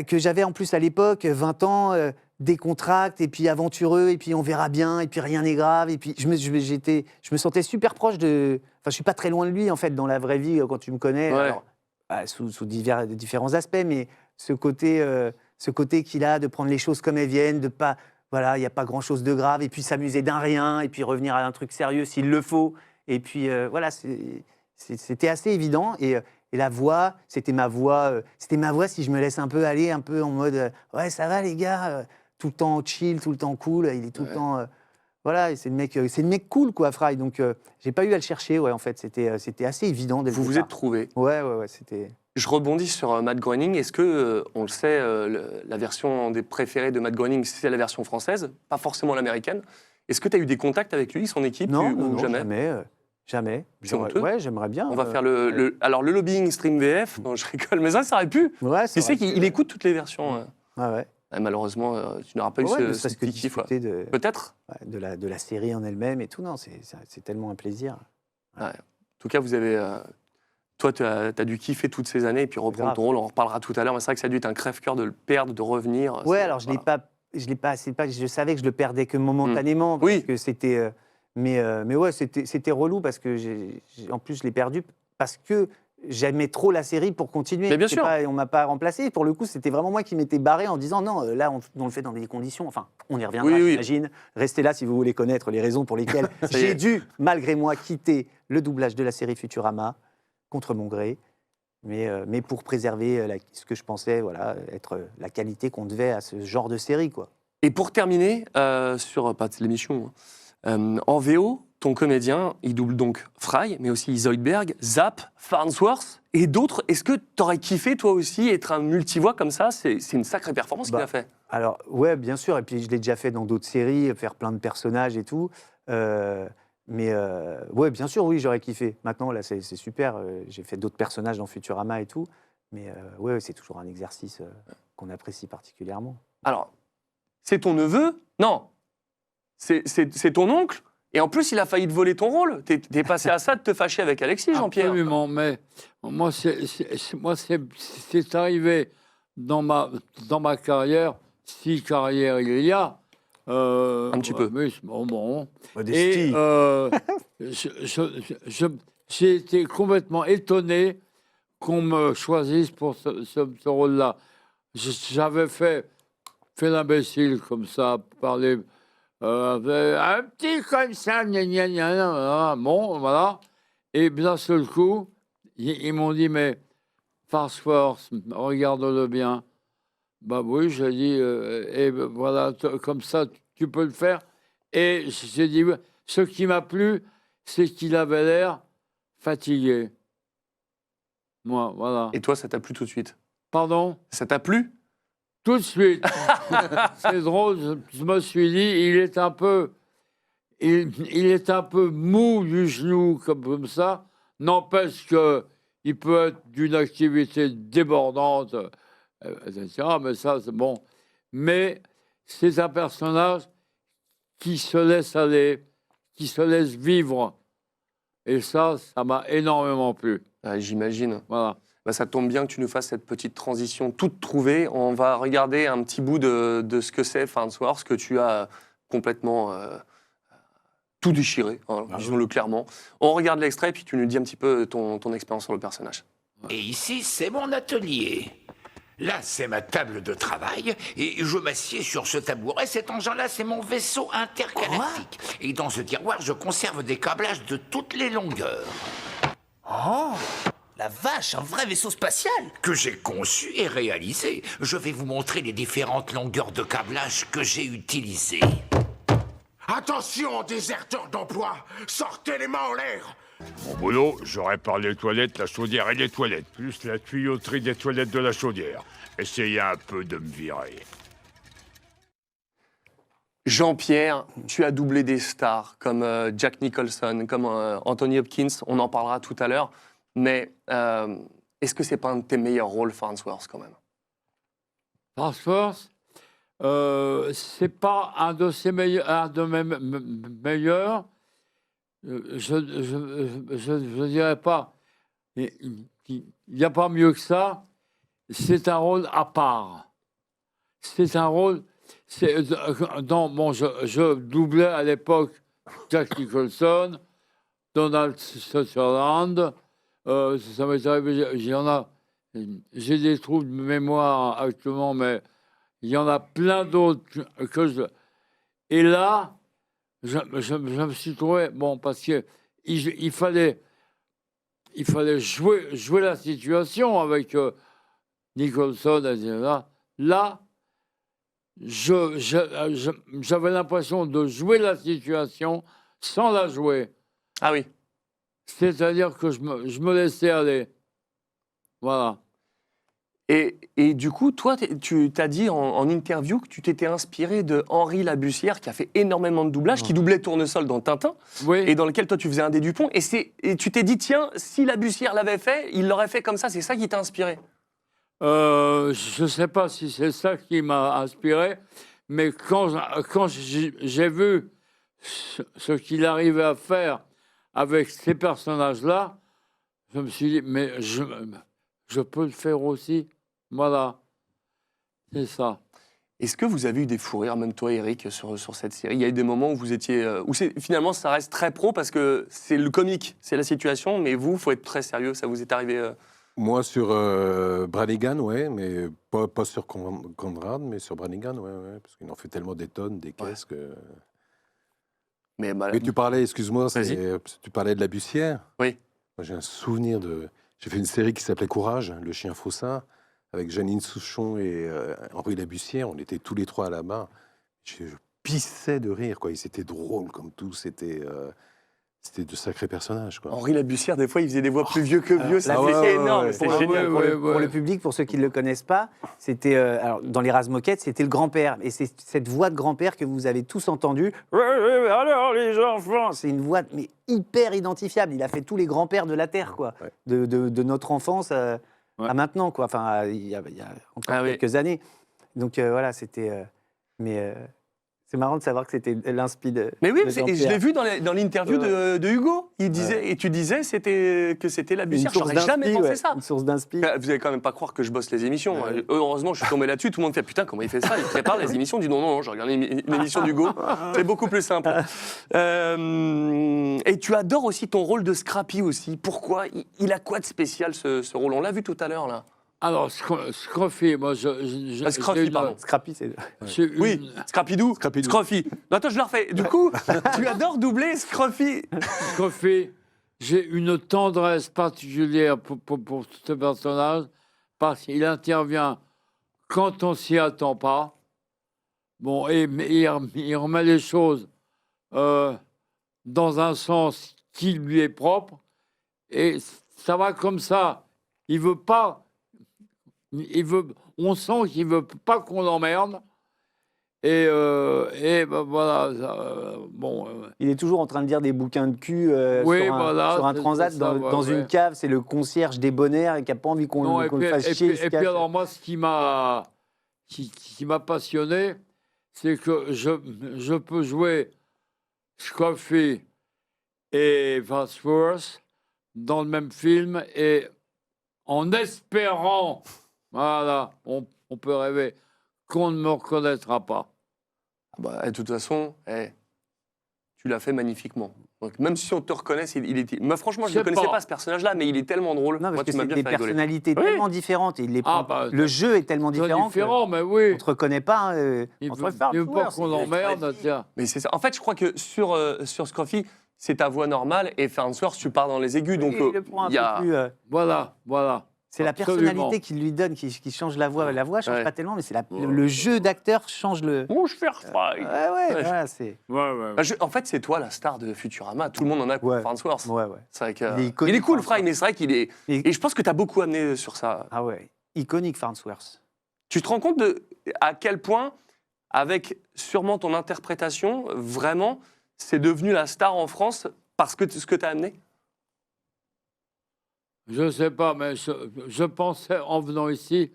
Speaker 8: que j'avais en plus à l'époque, 20 ans... décontracté et puis aventureux et puis on verra bien et puis rien n'est grave et puis je me sentais super proche de... Enfin, je suis pas très loin de lui en fait dans la vraie vie quand tu me connais,
Speaker 7: ouais.
Speaker 8: alors, sous différents aspects, mais ce côté qu'il a de prendre les choses comme elles viennent, de pas... Voilà, il n'y a pas grand-chose de grave et puis s'amuser d'un rien et puis revenir à un truc sérieux s'il le faut. Et puis voilà, c'était assez évident et la voix, c'était ma voix si je me laisse un peu aller, un peu en mode ouais, ça va les gars, tout le temps chill, tout le temps cool, il est tout le temps voilà, c'est le mec cool quoi, Fry. Donc j'ai pas eu à le chercher, ouais, en fait, c'était assez évident dès le départ.
Speaker 7: Vous êtes trouvés.
Speaker 8: Ouais, c'était...
Speaker 7: Je rebondis sur Matt Groening. Est-ce que, on le sait, la version des préférés de Matt Groening, c'est la version française, pas forcément l'américaine. Est-ce que tu as eu des contacts avec lui, son équipe,
Speaker 8: non,
Speaker 7: jamais?
Speaker 8: Jamais.
Speaker 7: C'est honteux.
Speaker 8: Ouais, j'aimerais bien.
Speaker 7: On va faire alors le lobbying Stream VF. Non, je rigole, mais ça aurait pu.
Speaker 8: Ouais,
Speaker 7: Tu sais qu'il écoute toutes les versions.
Speaker 8: Ouais.
Speaker 7: Malheureusement, tu n'auras pas eu ce petit kiff. Peut-être.
Speaker 8: De la série en elle-même et tout. Non, c'est tellement un plaisir.
Speaker 7: Ouais. En tout cas, vous avez. Toi, tu as dû kiffer toutes ces années et puis reprendre ton rôle. On en reparlera tout à l'heure. Mais c'est vrai que ça a dû être un crève-cœur de le perdre, de revenir.
Speaker 8: Ouais, alors je l'ai pas. Je savais que je le perdais que momentanément. Parce que c'était. Mais ouais, c'était relou parce que en plus je l'ai perdu parce que j'aimais trop la série pour continuer.
Speaker 7: Mais bien sûr.
Speaker 8: On m'a pas remplacé. Pour le coup, c'était vraiment moi qui m'étais barré en disant non, là on le fait dans des conditions. Enfin, on y reviendra, j'imagine. Restez là si vous voulez connaître les raisons pour lesquelles j'ai dû, malgré moi, quitter le doublage de la série Futurama contre mon gré. Mais pour préserver ce que je pensais être la qualité qu'on devait à ce genre de série, quoi.
Speaker 7: Et pour terminer sur pas l'émission. En VO, ton comédien, il double donc Fry, mais aussi Zoidberg, Zap, Farnsworth et d'autres. Est-ce que tu aurais kiffé, toi aussi, être un multivoix comme ça? C'est une sacrée performance qu'il a fait.
Speaker 8: Alors, ouais, bien sûr. Et puis, je l'ai déjà fait dans d'autres séries, faire plein de personnages et tout. Mais, ouais, bien sûr, oui, j'aurais kiffé. Maintenant, là, c'est super. J'ai fait d'autres personnages dans Futurama et tout. Mais, ouais, c'est toujours un exercice qu'on apprécie particulièrement.
Speaker 7: Alors, c'est ton neveu? Non. C'est ton oncle, et en plus, il a failli te voler ton rôle. T'es passé à ça de te fâcher avec Alexis, Jean-Pierre.
Speaker 9: Absolument, mais moi, c'est arrivé dans ma carrière, si carrière il y a.
Speaker 7: Un petit peu.
Speaker 9: Mais, bon. Et j'ai été complètement étonné qu'on me choisisse pour ce rôle-là. J'avais fait l'imbécile comme ça, parler... un petit comme ça, bon, voilà. Et d'un seul coup, ils m'ont dit, mais Farnsworth, regarde-le bien. Bah oui, j'ai dit, et voilà, comme ça, tu peux le faire. Et j'ai dit, ce qui m'a plu, c'est qu'il avait l'air fatigué. Moi, voilà.
Speaker 7: Et toi, ça t'a plu tout de suite?
Speaker 9: Pardon?
Speaker 7: Ça t'a plu?
Speaker 9: Tout de suite. C'est drôle, je me suis dit, il est un peu mou du genou, comme ça. N'empêche qu'il peut être d'une activité débordante, etc. Mais ça, c'est bon. Mais c'est un personnage qui se laisse aller, qui se laisse vivre. Et ça m'a énormément plu.
Speaker 7: J'imagine.
Speaker 9: Voilà.
Speaker 7: Bah, ça tombe bien que tu nous fasses cette petite transition toute trouvée. On va regarder un petit bout de ce que c'est Farnsworth, que tu as complètement tout déchiré, disons-le clairement. On regarde l'extrait, puis tu nous dis un petit peu ton expérience sur le personnage.
Speaker 4: Et ici, c'est mon atelier. Là, c'est ma table de travail, et je m'assieds sur ce tabouret. Cet engin-là, c'est mon vaisseau intergalactique. Et dans ce tiroir, je conserve des câblages de toutes les longueurs.
Speaker 6: Oh, la vache, un vrai vaisseau spatial!
Speaker 4: Que j'ai conçu et réalisé. Je vais vous montrer les différentes longueurs de câblage que j'ai utilisées.
Speaker 11: Attention, déserteur d'emploi! Sortez les mains en l'air!
Speaker 1: Mon boulot, je répare les toilettes, la chaudière et les toilettes, plus la tuyauterie des toilettes de la chaudière. Essayez un peu de me virer.
Speaker 7: Jean-Pierre, tu as doublé des stars comme Jack Nicholson, comme Anthony Hopkins, on en parlera tout à l'heure. Mais est-ce que c'est pas un de tes meilleurs rôles, Farnsworth, quand même?
Speaker 9: Farnsworth, c'est pas un de mes meilleurs. Je dirais pas. Il n'y a pas mieux que ça. C'est un rôle à part. C'est un rôle. Je doublais à l'époque Jack Nicholson, Donald Sutherland. Ça m'est arrivé, j'ai des trous de mémoire actuellement, mais il y en a plein d'autres que je... Et là, je me suis trouvé, bon, parce qu'il fallait jouer la situation avec Nicholson, etc. Là, j'avais l'impression de jouer la situation sans la jouer.
Speaker 7: Ah oui.
Speaker 9: C'est-à-dire que je me laissais aller. Voilà.
Speaker 7: Et du coup, toi, tu t'as dit en interview que tu t'étais inspiré de Henri Labussière, qui a fait énormément de doublage, qui doublait Tournesol dans Tintin, et dans lequel toi, tu faisais un des Dupont. Et tu t'es dit, tiens, si Labussière l'avait fait, il l'aurait fait comme ça. C'est ça qui t'a inspiré?
Speaker 9: Je ne sais pas si c'est ça qui m'a inspiré, mais quand j'ai vu ce qu'il arrivait à faire avec ces personnages-là, je me suis dit, mais je peux le faire aussi. Voilà, c'est ça.
Speaker 7: Est-ce que vous avez eu des fous rires, même toi, Eric, sur cette série? Il y a eu des moments où vous étiez... finalement, ça reste très pro parce que c'est le comique, c'est la situation, mais vous, il faut être très sérieux. Ça vous est arrivé
Speaker 10: Moi, sur Brannigan, ouais, mais pas sur Conrad, mais sur Brannigan, ouais, parce qu'il en fait tellement des tonnes, des caisses que...
Speaker 7: Mais
Speaker 10: tu parlais, excuse-moi, tu parlais de Labussière.
Speaker 7: Oui.
Speaker 10: Moi, j'ai un souvenir de... J'ai fait une série qui s'appelait Courage, le chien faussard, avec Janine Souchon et Henri Labussière. On était tous les trois à la barre. Je pissais de rire, quoi. Ils étaient drôles comme tout. C'était de sacrés personnages, quoi.
Speaker 7: Henri Labussière, des fois, il faisait des voix plus vieux que vieux. C'était énorme.
Speaker 8: C'était génial. Pour le public, pour ceux qui ne le connaissent pas, c'était alors, dans les Razmoquettes, c'était le grand-père. Et c'est cette voix de grand-père que vous avez tous entendue. Alors, les enfants, c'est une voix mais hyper identifiable. Il a fait tous les grands-pères de la Terre, quoi. De notre enfance à maintenant, quoi. Enfin, il y a encore quelques années. Donc, voilà, c'était... c'est marrant de savoir que c'était l'inspi de.
Speaker 7: Mais oui,
Speaker 8: de
Speaker 7: je l'ai vu dans l'interview de Hugo. Il disait, et tu disais que c'était Labussière. J'aurais jamais pensé ça.
Speaker 8: Une source d'inspi.
Speaker 7: Vous n'allez quand même pas croire que je bosse les émissions. Heureusement, je suis tombé là-dessus. Tout le monde fait putain, comment il fait ça? Il prépare les émissions. Il dit non, je regarde une émission d'Hugo. C'est beaucoup plus simple. Et tu adores aussi ton rôle de Scrappy aussi. Pourquoi? Il a quoi de spécial ce rôle? On l'a vu tout à l'heure là.
Speaker 9: Alors, Scruffy, moi,
Speaker 7: Scruffy, pardon.
Speaker 8: Scrappy, c'est...
Speaker 7: Oui, Scrappidou. Scruffy. Non, attends, je le refais. Du coup, tu adores doubler Scruffy.
Speaker 9: Scruffy, j'ai une tendresse particulière pour ce personnage, parce qu'il intervient quand on s'y attend pas. Bon, et il remet les choses dans un sens qui lui est propre, et ça va comme ça. Il veut pas... on sent qu'il ne veut pas qu'on l'emmerde. Et ben voilà.
Speaker 8: Il est toujours en train de dire des bouquins de cul sur un transat dans une cave. C'est le concierge débonnaire qui n'a pas envie qu'on le fasse chier.
Speaker 9: Et puis alors moi, ce qui m'a passionné, c'est que je peux jouer Scruffy et Farnsworth dans le même film et en espérant... Voilà, on peut rêver qu'on ne me reconnaîtra pas.
Speaker 7: De toute façon, tu l'as fait magnifiquement. Donc, même si on te reconnaît, moi, franchement, je ne connaissais pas ce personnage-là, mais il est tellement drôle.
Speaker 8: Non, parce que
Speaker 7: tu m'as
Speaker 8: c'est
Speaker 7: bien
Speaker 8: des
Speaker 7: fait rigoler.
Speaker 8: personnalités tellement différentes. Et le jeu est tellement différent.
Speaker 9: Mais oui.
Speaker 8: On ne te reconnaît pas.
Speaker 9: Il veut pas qu'on l'emmerde, tiens.
Speaker 7: Mais c'est ça. En fait, je crois que sur Scruffy, c'est ta voix normale, et Farnsworth, tu pars dans les aigus. Donc,
Speaker 8: il y a...
Speaker 9: Voilà.
Speaker 8: C'est la personnalité qu'il lui donne qui change la voix. La voix ne change pas tellement, mais c'est le jeu d'acteur change le...
Speaker 7: Bon, je fais fry.
Speaker 8: Voilà, c'est...
Speaker 7: En fait, c'est toi la star de Futurama. Tout le monde en a pour Farnsworth.
Speaker 8: C'est
Speaker 7: vrai que, il est cool, Fry, mais c'est vrai qu'il est... Et je pense que tu as beaucoup amené sur ça.
Speaker 8: Ah ouais, iconique Farnsworth.
Speaker 7: Tu te rends compte à quel point, avec sûrement ton interprétation, vraiment, c'est devenu la star en France parce que ce que tu as amené?
Speaker 9: Je ne sais pas, mais je pensais, en venant ici,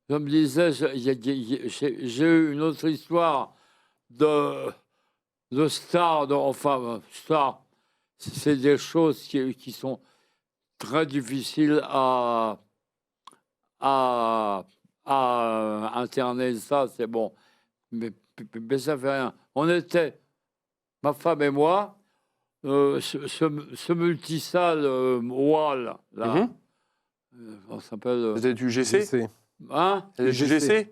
Speaker 9: je me disais, j'ai eu une autre histoire de star, star. C'est des choses qui sont très difficiles à interner, ça, c'est bon. Mais ça fait rien. On était, ma femme et moi, ce multisalle Wall, là, on s'appelle...
Speaker 7: Vous êtes du GC?
Speaker 9: Hein?
Speaker 7: Du GC?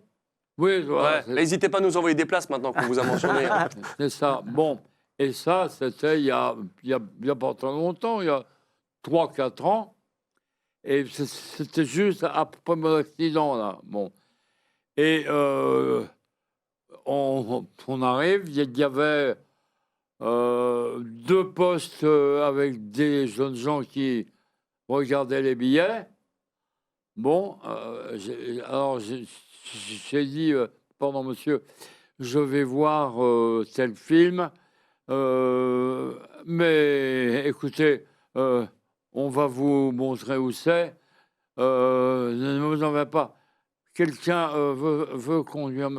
Speaker 9: Oui, voilà.
Speaker 7: N'hésitez pas à nous envoyer des places maintenant qu'on vous a mentionné.
Speaker 9: C'est ça. Bon, et ça, c'était il y a pas très longtemps, il y a 3-4 ans. Et c'était juste après mon accident, là. Bon. Et on arrive, il y avait... 2 postes avec des jeunes gens qui regardaient les billets. Bon, alors j'ai dit, pardon monsieur, je vais voir tel film, mais écoutez, on va vous montrer où c'est. Ne vous en faites pas. Quelqu'un veut conduire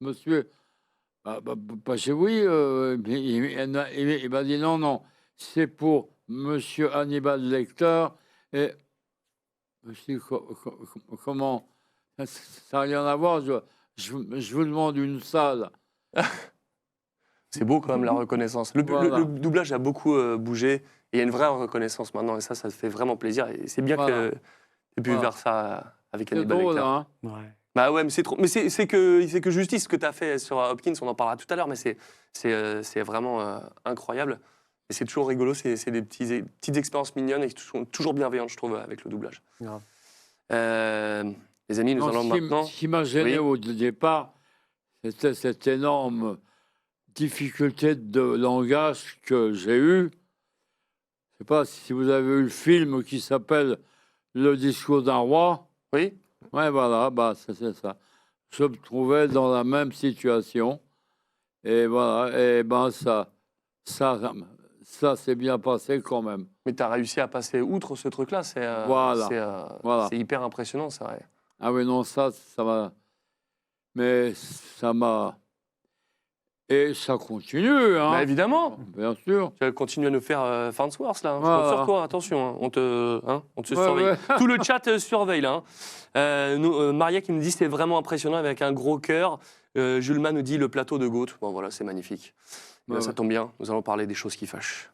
Speaker 9: monsieur. Parce que oui, il m'a dit non, c'est pour monsieur Hannibal Lecter. Et je me suis dit, comment? Ça n'a rien à voir, je vous demande une salle.
Speaker 7: C'est beau quand même la reconnaissance.
Speaker 9: Voilà.
Speaker 7: Le doublage a beaucoup bougé, et il y a une vraie reconnaissance maintenant, et ça fait vraiment plaisir. Et c'est bien
Speaker 9: Voilà.
Speaker 7: que tu aies pu faire ça avec
Speaker 9: C'est
Speaker 7: Hannibal
Speaker 9: drôle,
Speaker 7: Lecter.
Speaker 9: hein?
Speaker 7: Bah ouais, mais c'est trop. Mais c'est que justice ce que tu as fait sur Hopkins, on en parlera tout à l'heure, mais c'est vraiment incroyable. Et c'est toujours rigolo, c'est des petites expériences mignonnes et qui sont toujours bienveillantes, je trouve, avec le doublage.
Speaker 8: Grave.
Speaker 7: Les amis, nous
Speaker 9: Non,
Speaker 7: allons maintenant.
Speaker 9: Ce qui m'a gêné au départ, c'était cette énorme difficulté de langage que j'ai eue. Je ne sais pas si vous avez vu le film qui s'appelle Le discours d'un roi.
Speaker 7: Oui.
Speaker 9: Ouais, voilà, c'est ça. Je me trouvais dans la même situation. Et voilà, et ça s'est bien passé quand même.
Speaker 7: Mais tu as réussi à passer outre ce truc-là,
Speaker 9: Voilà.
Speaker 7: c'est hyper impressionnant, c'est vrai.
Speaker 9: Ah oui, non, ça m'a... Mais ça m'a... Et ça continue, hein.
Speaker 7: Bah évidemment.
Speaker 9: Bien sûr.
Speaker 7: Tu vas continuer à nous faire Farnsworth, là. Hein.
Speaker 9: Voilà.
Speaker 7: Je compte sur toi, attention. Hein. On te
Speaker 9: Ouais,
Speaker 7: surveille.
Speaker 9: ouais.
Speaker 7: Tout le chat surveille, là. Hein. Maria qui nous dit c'est vraiment impressionnant avec un gros cœur. Julma nous dit le plateau de Goat. Bon, voilà, c'est magnifique.
Speaker 9: Ouais,
Speaker 7: Ça
Speaker 9: ouais.
Speaker 7: tombe bien, nous allons parler des choses qui fâchent.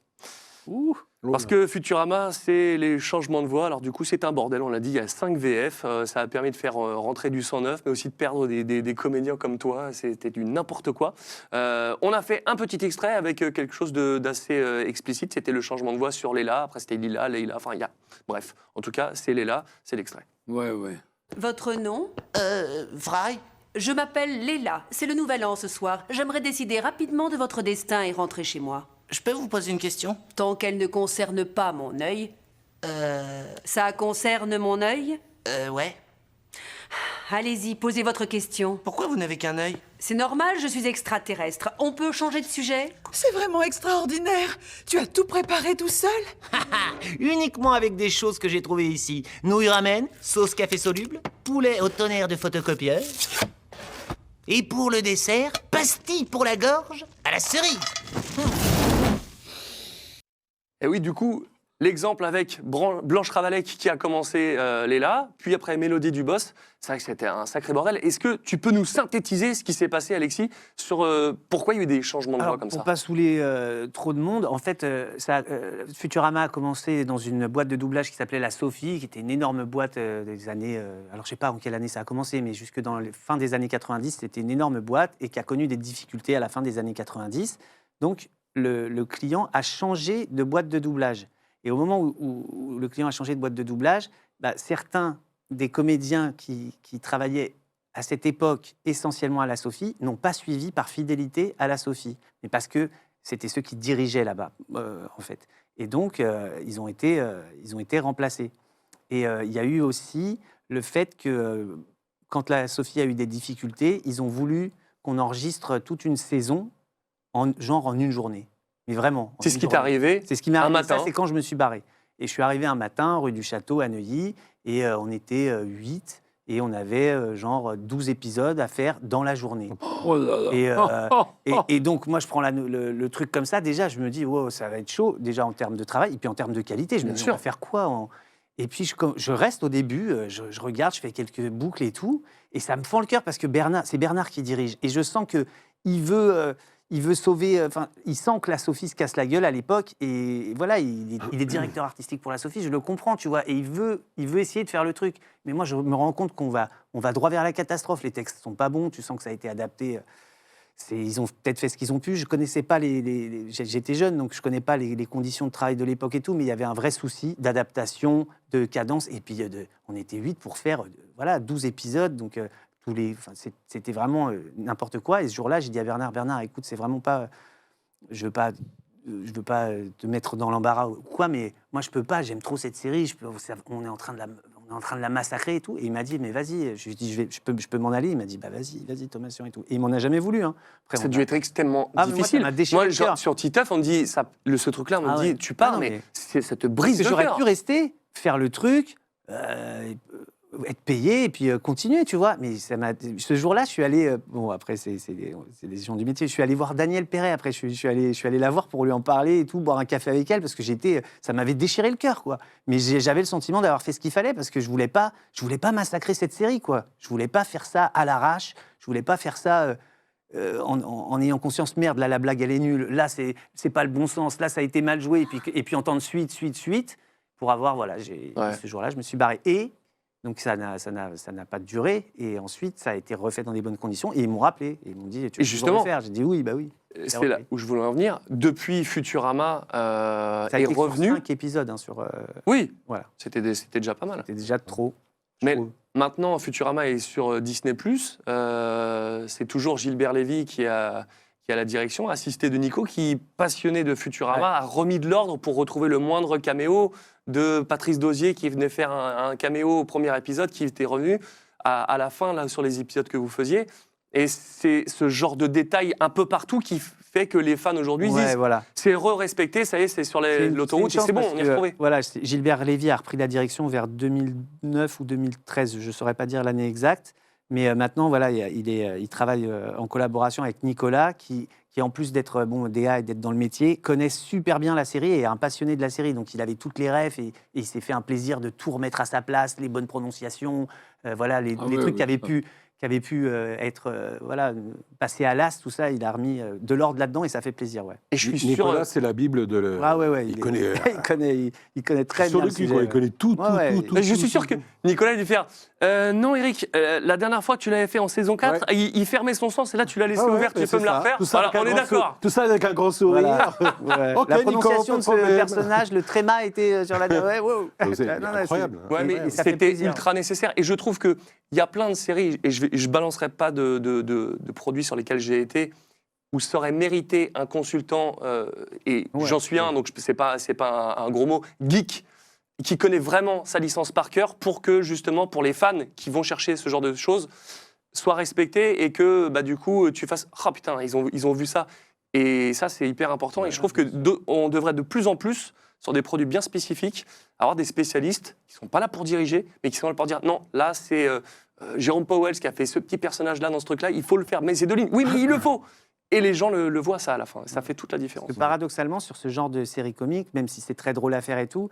Speaker 7: Parce que Futurama, c'est les changements de voix. Alors du coup, c'est un bordel, on l'a dit, il y a 5 VF. Ça a permis de faire rentrer du sang neuf, mais aussi de perdre des comédiens comme toi. C'était du n'importe quoi. On a fait un petit extrait avec quelque chose d'assez explicite. C'était le changement de voix sur Léla. Après, c'était Lila, Leila. Enfin, il y a... Bref, en tout cas, c'est Léla, c'est l'extrait.
Speaker 9: Ouais.
Speaker 15: Votre nom?
Speaker 3: Fry?
Speaker 15: Je m'appelle Léla. C'est le nouvel an ce soir. J'aimerais décider rapidement de votre destin et rentrer chez moi.
Speaker 3: Je peux vous poser une question?
Speaker 15: Tant qu'elle ne concerne pas mon œil. Ça concerne mon œil?
Speaker 3: Ouais.
Speaker 15: Allez-y, posez votre question.
Speaker 3: Pourquoi vous n'avez qu'un œil?
Speaker 15: C'est normal, je suis extraterrestre. On peut changer de sujet?
Speaker 16: C'est vraiment extraordinaire. Tu as tout préparé tout seul?
Speaker 17: Uniquement avec des choses que j'ai trouvées ici. Nouilles ramen, sauce café soluble, poulet au tonnerre de photocopieur. Et pour le dessert, pastilles pour la gorge à la cerise.
Speaker 7: Et oui, du coup, l'exemple avec Blanche Ravalec qui a commencé Léla, puis après Mélodie Dubos, c'est vrai que c'était un sacré bordel. Est-ce que tu peux nous synthétiser ce qui s'est passé, Alexis, sur pourquoi il y a eu des changements de voix comme ça?
Speaker 8: Pour pas saouler trop de monde, en fait, Futurama a commencé dans une boîte de doublage qui s'appelait la Sophie, qui était une énorme boîte des années... alors, je sais pas en quelle année ça a commencé, mais jusque dans les fin des années 90, c'était une énorme boîte et qui a connu des difficultés à la fin des années 90. Donc, le client a changé de boîte de doublage. Et au moment où le client a changé de boîte de doublage, certains des comédiens qui travaillaient à cette époque essentiellement à la Sophie n'ont pas suivi par fidélité à la Sophie, mais parce que c'était ceux qui dirigeaient là-bas, en fait. Et donc, ils ont été remplacés. Et il y a eu aussi le fait que, quand la Sophie a eu des difficultés, ils ont voulu qu'on enregistre toute une saison en une journée. Mais vraiment.
Speaker 7: C'est ce qui t'est arrivé?
Speaker 8: C'est ce qui m'est arrivé.
Speaker 7: Un matin.
Speaker 8: Ça, c'est quand je me suis barré. Et je suis arrivé un matin, rue du Château, à Neuilly, et on était 8, et on avait 12 épisodes à faire dans la journée.
Speaker 9: Oh là là.
Speaker 8: Et donc, moi, je prends le truc comme ça. Déjà, je me dis, wow, ça va être chaud, déjà en termes de travail, et puis en termes de qualité. Je me dis, on va faire quoi Et puis, je reste au début, je regarde, je fais quelques boucles et tout, et ça me fend le cœur parce que c'est Bernard qui dirige. Et je sens qu'il veut... il veut sauver, il sent que la Sophie se casse la gueule à l'époque, et voilà, il est directeur artistique pour la Sophie, je le comprends, tu vois, et il veut essayer de faire le truc. Mais moi, je me rends compte qu'on va droit vers la catastrophe. Les textes sont pas bons, tu sens que ça a été adapté. Ils ont peut-être fait ce qu'ils ont pu. Je connaissais pas j'étais jeune, donc je connais pas les conditions de travail de l'époque et tout, mais il y avait un vrai souci d'adaptation, de cadence, et puis on était 8 pour faire 12 épisodes, donc. C'était vraiment n'importe quoi. Et ce jour-là, j'ai dit à Bernard, écoute, c'est vraiment pas... Je veux pas te mettre dans l'embarras ou quoi, mais moi, je peux pas. J'aime trop cette série. On est en train de on est en train de la massacrer et tout. Et il m'a dit, mais vas-y. Je lui ai dit, je peux m'en aller. Il m'a dit, bah vas-y, Thomasian et tout. Et il m'en a jamais voulu. Hein. Après,
Speaker 7: ça a dû être extrêmement difficile.
Speaker 8: Moi,
Speaker 7: genre, sur Titeuf, on me dit, ce truc-là, on me dit, tu pars, mais ça te brise le cœur.
Speaker 8: J'aurais pu rester, faire le truc, être payé et puis continuer, tu vois. Mais ce jour-là, je suis allé... bon, après, c'est des gens du métier. Je suis allé voir Danielle Perret. Après, je suis allé la voir pour lui en parler et tout, boire un café avec elle, parce que ça m'avait déchiré le cœur, quoi. Mais j'avais le sentiment d'avoir fait ce qu'il fallait, parce que je voulais pas massacrer cette série, quoi. Je voulais pas faire ça à l'arrache. Je voulais pas faire ça... en ayant conscience, merde, là, la blague, elle est nulle. Là, c'est pas le bon sens. Là, ça a été mal joué. Et puis entendre suite, pour avoir... Voilà, ce jour-là, je me suis barré. Et... Donc ça n'a pas duré, et ensuite ça a été refait dans des bonnes conditions, et ils m'ont rappelé, et ils m'ont dit, tu veux le faire? J'ai dit oui, bah oui.
Speaker 7: C'est là où je voulais en venir. Depuis Futurama
Speaker 8: ça a
Speaker 7: est
Speaker 8: été
Speaker 7: revenu...
Speaker 8: sur 5 épisodes, hein, sur...
Speaker 7: Oui,
Speaker 8: voilà.
Speaker 7: C'était déjà pas mal.
Speaker 8: C'était déjà trop.
Speaker 7: Mais maintenant, Futurama est sur Disney+. C'est toujours Gilbert Lévy qui a la direction, assisté de Nico, qui, passionné de Futurama, a remis de l'ordre pour retrouver le moindre caméo de Patrice Dosier, qui venait faire un caméo au premier épisode, qui était revenu à la fin, là, sur les épisodes que vous faisiez. Et c'est ce genre de détail un peu partout qui fait que les fans aujourd'hui disent c'est respecté, ça y est, c'est sur l'autoroute, et c'est bon, on y est retrouvé.
Speaker 8: Voilà, Gilbert Lévy a repris la direction vers 2009 ou 2013, je ne saurais pas dire l'année exacte. Mais maintenant, voilà, il travaille en collaboration avec Nicolas, qui en plus d'être DA et d'être dans le métier, connaît super bien la série et est un passionné de la série. Donc, il avait toutes les refs et il s'est fait un plaisir de tout remettre à sa place, les bonnes prononciations, voilà, les trucs qui avaient pu être passés à l'as, tout ça, il a remis de l'ordre là-dedans et ça fait plaisir. Ouais.
Speaker 10: Et je suis Nicolas, c'est la Bible de...
Speaker 8: Ah ouais,
Speaker 10: il connaît
Speaker 8: très bien le sujet.
Speaker 10: Il connaît tout.
Speaker 7: Je suis sûr que Nicolas a dû faire non, Eric, la dernière fois que tu l'avais fait en saison 4, il fermait son sens et là tu l'as laissé ouvert, tu peux me la refaire. Voilà, on est d'accord.
Speaker 10: Tout ça avec un grand sourire.
Speaker 8: Voilà. La prononciation de ce personnage, le tréma était sur la...
Speaker 10: C'est incroyable.
Speaker 7: Ouais, mais c'était ultra nécessaire. Et je trouve qu'il y a plein de séries, et je ne balancerai pas de produits sur lesquels j'ai été, où ça aurait mérité un consultant, et j'en suis un, donc c'est pas un gros mot, geek, qui connaît vraiment sa licence par cœur, pour que, justement, pour les fans qui vont chercher ce genre de choses, soit respecté, et que, du coup, tu fasses « Oh putain, ils ont vu ça ». Et ça, c'est hyper important. Et je trouve qu'on devrait de plus en plus, sur des produits bien spécifiques, avoir des spécialistes qui ne sont pas là pour diriger, mais qui sont là pour dire « Non, là, c'est Jérôme Powell qui a fait ce petit personnage-là dans ce truc-là, il faut le faire. » Mais c'est de ligne. Oui, mais il le faut. Et les gens le voient, ça, à la fin. Ça fait toute la différence.
Speaker 8: Parce que paradoxalement, sur ce genre de série comique, même si c'est très drôle à faire et tout,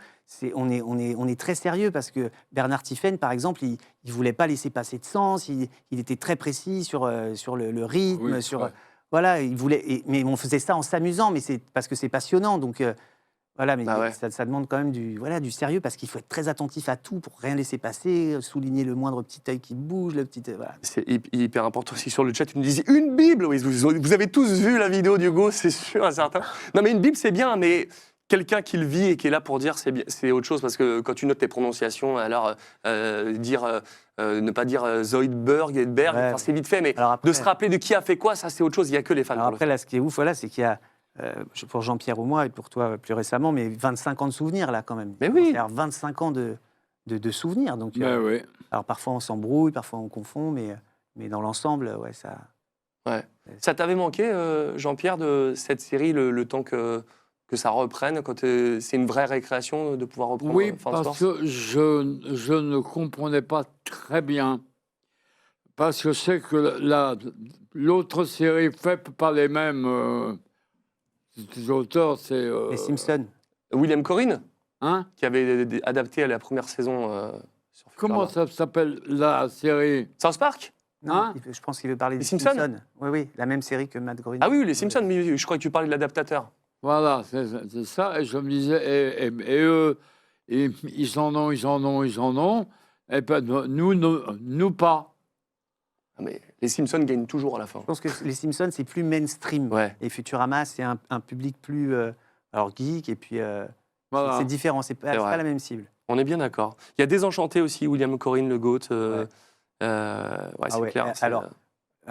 Speaker 8: on est très sérieux, parce que Bernard Tiphaine, par exemple, il ne voulait pas laisser passer de sens, il était très précis sur le rythme,
Speaker 9: Oui,
Speaker 8: sur... Voilà, mais on faisait ça en s'amusant, mais c'est parce que c'est passionnant, donc... Voilà, mais ça demande quand même du sérieux, parce qu'il faut être très attentif à tout pour rien laisser passer, souligner le moindre petit œil qui bouge, le petit... Voilà.
Speaker 7: C'est hyper important aussi sur le chat. Tu nous disais une Bible. Oui, vous avez tous vu la vidéo d'Hugo, c'est sûr et certain. Non, mais une Bible, c'est bien, mais quelqu'un qui le vit et qui est là pour dire c'est autre chose, parce que quand tu notes tes prononciations, alors ne pas dire Zoidberg, Edberg, c'est vite fait, mais après, de se rappeler de qui a fait quoi, ça c'est autre chose. Il n'y a que les fans.
Speaker 8: Alors après, là, ce qui est ouf, voilà, c'est qu'il y a pour Jean-Pierre ou moi, et pour toi plus récemment, mais 25 ans de souvenirs, là, quand même.
Speaker 7: Mais oui.
Speaker 8: C'est-à-dire 25 ans de souvenirs. Donc,
Speaker 9: oui.
Speaker 8: Alors, parfois, on s'embrouille, parfois, on confond, mais dans l'ensemble, ça...
Speaker 7: Ouais. Ça t'avait manqué, Jean-Pierre, de cette série, le temps que ça reprenne, quand c'est une vraie récréation de pouvoir reprendre
Speaker 9: parce que je ne comprenais pas très bien. Parce que c'est que l'autre série faite par les mêmes... Les auteurs, c'est...
Speaker 8: Les Simpsons.
Speaker 7: William Corrin, qui avait adapté à la première saison sur
Speaker 9: Comment ça s'appelle la série?
Speaker 7: South Park?
Speaker 8: Non, je pense qu'il veut parler des Simpsons. Oui, la même série que Matt Groening.
Speaker 7: Ah oui, les Simpsons, mais je crois que tu parlais de l'adaptateur.
Speaker 9: Voilà, c'est ça, et je me disais, et eux, ils en ont, et ben nous pas.
Speaker 7: Mais les Simpsons gagnent toujours à la fin.
Speaker 8: Je pense que les Simpsons, c'est plus mainstream.
Speaker 7: Ouais.
Speaker 8: Et Futurama, c'est un public plus geek, et puis
Speaker 9: voilà.
Speaker 8: C'est différent, c'est pas la même cible.
Speaker 7: On est bien d'accord. Il y a Désenchanté aussi, William Corrin, le GOAT. C'est clair.
Speaker 8: Alors,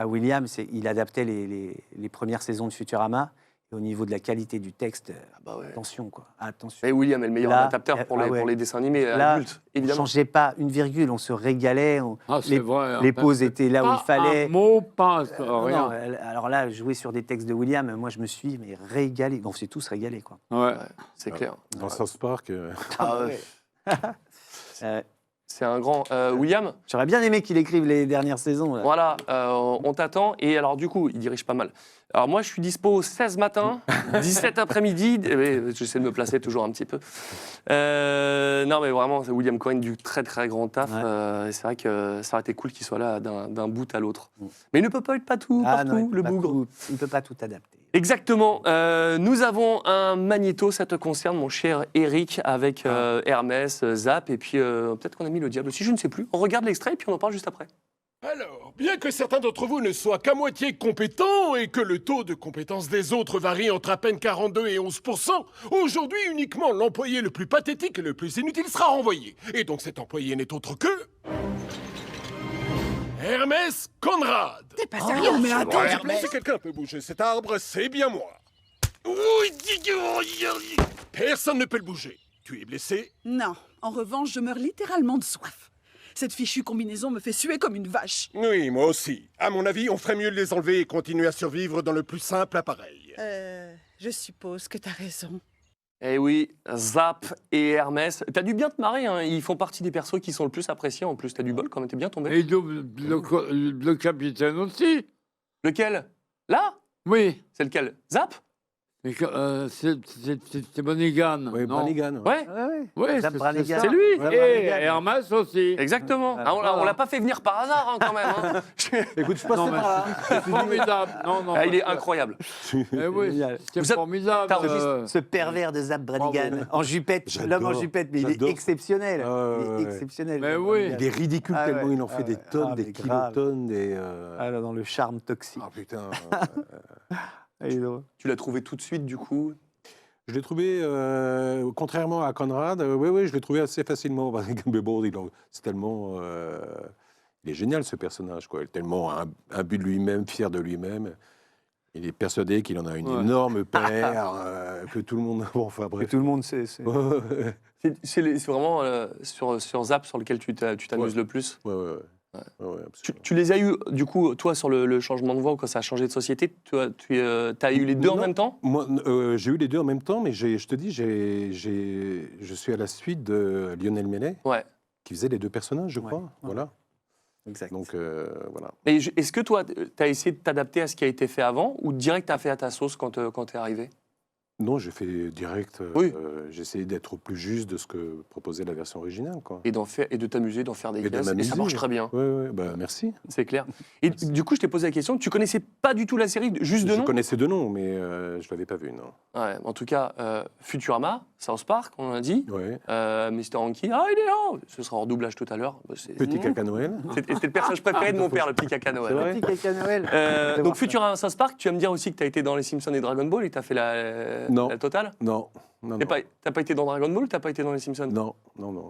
Speaker 8: William, il adaptait les premières saisons de Futurama, Et au niveau de la qualité du texte, attention, quoi. Attention.
Speaker 7: Et William est le meilleur
Speaker 8: Là,
Speaker 7: adaptateur pour les dessins animés
Speaker 8: Là,
Speaker 7: adultes,
Speaker 8: on ne
Speaker 7: évidemment.
Speaker 8: changeait pas une virgule, on se régalait.
Speaker 9: c'est
Speaker 8: les
Speaker 9: vrai,
Speaker 8: les
Speaker 9: hein.
Speaker 8: pauses étaient là où il fallait.
Speaker 9: Un mot, pas
Speaker 8: Non,
Speaker 9: rien.
Speaker 8: alors là, jouer sur des textes de William, moi je me suis régalé. On s'est tous régalés, quoi.
Speaker 9: Ouais,
Speaker 7: c'est clair.
Speaker 10: Dans South Park.
Speaker 8: Ah ouais.
Speaker 7: C'est un grand. William,
Speaker 8: J'aurais bien aimé qu'il écrive les dernières saisons. Là.
Speaker 7: voilà, on t'attend. Et alors, du coup, il dirige pas mal. Alors, moi, je suis dispo 16 matin, 17 après-midi. J'essaie de me placer toujours un petit peu. Non, mais vraiment, c'est William Cohen du très, très grand taf. Et c'est vrai que ça aurait été cool qu'il soit là d'un bout à l'autre. Mais il ne peut pas être partout,
Speaker 8: Non,
Speaker 7: le bougre.
Speaker 8: Il ne peut pas tout adapter.
Speaker 7: Exactement. Nous avons un magnéto, ça te concerne, mon cher Eric, avec Hermès, Zap, et puis peut-être qu'on a mis le diable aussi, je ne sais plus. On regarde l'extrait et puis on en parle juste après.
Speaker 5: Alors, bien que certains d'entre vous ne soient qu'à moitié compétents et que le taux de compétence des autres varie entre à peine 42 et 11%, aujourd'hui uniquement l'employé le plus pathétique et le plus inutile sera renvoyé. Et donc cet employé n'est autre que... Hermès Conrad.
Speaker 16: T'es pas sérieux, mais attends,
Speaker 5: Si quelqu'un peut bouger cet arbre, c'est bien moi. Personne ne peut le bouger. Tu es blessé?
Speaker 16: Non, en revanche, je meurs littéralement de soif. Cette fichue combinaison me fait suer comme une vache.
Speaker 5: Oui, moi aussi. À mon avis, on ferait mieux de les enlever et continuer à survivre dans le plus simple appareil.
Speaker 16: Je suppose que t'as raison.
Speaker 7: Eh oui, Zap et Hermès. T'as dû bien te marrer, hein. Ils font partie des persos qui sont le plus appréciés. En plus, t'as du bol quand même, t'es bien tombé.
Speaker 9: Et le capitaine aussi.
Speaker 7: Lequel? Là?
Speaker 9: Oui.
Speaker 7: C'est lequel? Zap?
Speaker 9: C'est Branigan.
Speaker 10: Oui,
Speaker 9: non
Speaker 10: Branigan.
Speaker 7: Ouais.
Speaker 9: Ouais,
Speaker 8: Zap Branigan.
Speaker 7: C'est lui.
Speaker 9: Et Hermès aussi.
Speaker 7: Exactement. Ah, on l'a pas fait venir par hasard, hein, quand même. Hein.
Speaker 10: Écoute, je passais par là.
Speaker 9: C'est formidable. Non,
Speaker 7: Ah, il est incroyable.
Speaker 9: Eh oui, c'est formidable.
Speaker 8: Ce pervers de Zap Branigan, en jupette, l'homme en jupette, mais il est exceptionnel. Il est exceptionnel.
Speaker 9: Mais oui.
Speaker 10: Il est ridicule tellement il en fait des tonnes, des
Speaker 8: grave.
Speaker 10: kilotonnes, des...
Speaker 8: Ah, là, dans le charme toxique.
Speaker 10: Ah putain.
Speaker 7: Tu l'as trouvé tout de suite, du coup?
Speaker 10: Je l'ai trouvé, contrairement à Conrad, oui, je l'ai trouvé assez facilement. Mais bon, c'est tellement... il est génial, ce personnage, quoi. Il est tellement un but de lui-même, fier de lui-même. Il est persuadé qu'il en a une énorme paire, que tout le monde... Bon, enfin, bref.
Speaker 8: Que tout le monde sait.
Speaker 7: C'est vraiment sur Zap sur lequel tu t'amuses le plus.
Speaker 10: Ouais,
Speaker 7: tu les as eu, du coup, toi, sur le changement de voix, ou quand ça a changé de société, tu as eu les deux en même temps?
Speaker 10: Moi, j'ai eu les deux en même temps, mais je te dis, je suis à la suite de Lionel Meslet, qui faisait les deux personnages, je crois. Voilà.
Speaker 8: Exact.
Speaker 10: Donc, voilà.
Speaker 7: Mais est-ce que toi, tu as essayé de t'adapter à ce qui a été fait avant, ou direct tu as fait à ta sauce quand tu es arrivé?
Speaker 10: Non, j'ai fait direct. J'ai essayé d'être au plus juste de ce que proposait la version originale, quoi.
Speaker 7: Et de t'amuser, d'en faire des pièces. Et ça marche très bien.
Speaker 10: Oui, bah, merci.
Speaker 7: C'est clair. Et du coup, je t'ai posé la question, tu connaissais pas du tout la série, juste de nom?
Speaker 10: Je connaissais de nom, mais je l'avais pas vu, non.
Speaker 7: Ouais, en tout cas, Futurama, South Park, on a dit.
Speaker 10: Ouais.
Speaker 7: Mr. Hanky, il est là. Ce sera en doublage tout à l'heure.
Speaker 10: Petit caca Noël.
Speaker 7: C'était le personnage préféré de mon père, le petit caca Noël.
Speaker 8: Le petit caca Noël.
Speaker 7: Donc Futurama, South Park, tu vas me dire aussi que tu as été dans les Simpsons et Dragon Ball et tu as fait la totale?
Speaker 10: Non.
Speaker 7: T'as pas été dans Dragon Ball ou t'as pas été dans les Simpsons?
Speaker 10: Non.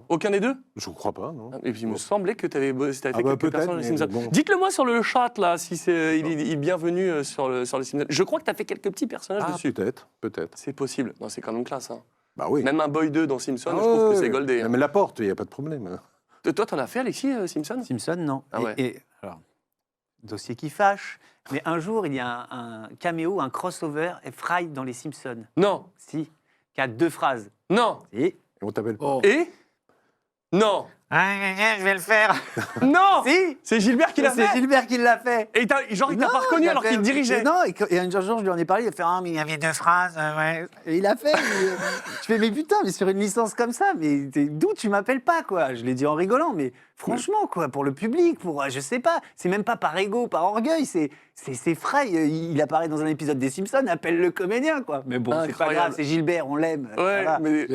Speaker 7: Aucun des deux?
Speaker 10: Je crois pas, non.
Speaker 7: Et puis il me semblait que tu avais fait quelques personnes dans les Simpsons.
Speaker 10: Bon.
Speaker 7: Dites-le moi sur le chat, là, si il est bienvenu sur les Simpsons. Je crois que tu as fait quelques petits personnages dessus.
Speaker 10: Peut-être.
Speaker 7: C'est possible. Non, c'est quand même classe. Hein.
Speaker 10: Bah oui.
Speaker 7: Même un Boy 2 dans Simpsons, je trouve que c'est goldé.
Speaker 10: Même la porte, il n'y a pas de problème.
Speaker 7: Toi, t'en as fait, Alexis, Simpson?
Speaker 8: Simpson, non.
Speaker 7: Ah ouais.
Speaker 8: Et alors, dossier qui fâche, mais un jour, il y a un caméo, un crossover, et Fry dans les Simpsons.
Speaker 7: Non.
Speaker 8: Si. Qui a 2 phrases.
Speaker 7: Non.
Speaker 8: Et
Speaker 10: on t'appelle
Speaker 7: pas. Et non.
Speaker 8: Je vais le faire.
Speaker 7: Non.
Speaker 8: Si.
Speaker 7: C'est Gilbert qui l'a fait.
Speaker 8: C'est Gilbert qui l'a fait.
Speaker 7: Et genre, il t'a pas reconnu alors qu'il dirigeait.
Speaker 8: Non, et un jour, je lui en ai parlé, il a fait « Ah, mais il y avait 2 phrases, ouais. » Et il a fait. Je fais « Mais putain, mais sur une licence comme ça, mais d'où tu m'appelles pas, quoi ?» Je l'ai dit en rigolant, mais franchement, quoi, pour le public, je sais pas, c'est même pas par ego, par orgueil, c'est Fry, il apparaît dans un épisode des Simpsons, appelle le comédien, quoi. Mais bon, c'est pas grave, c'est Gilbert, on l'aime.
Speaker 7: Ouais,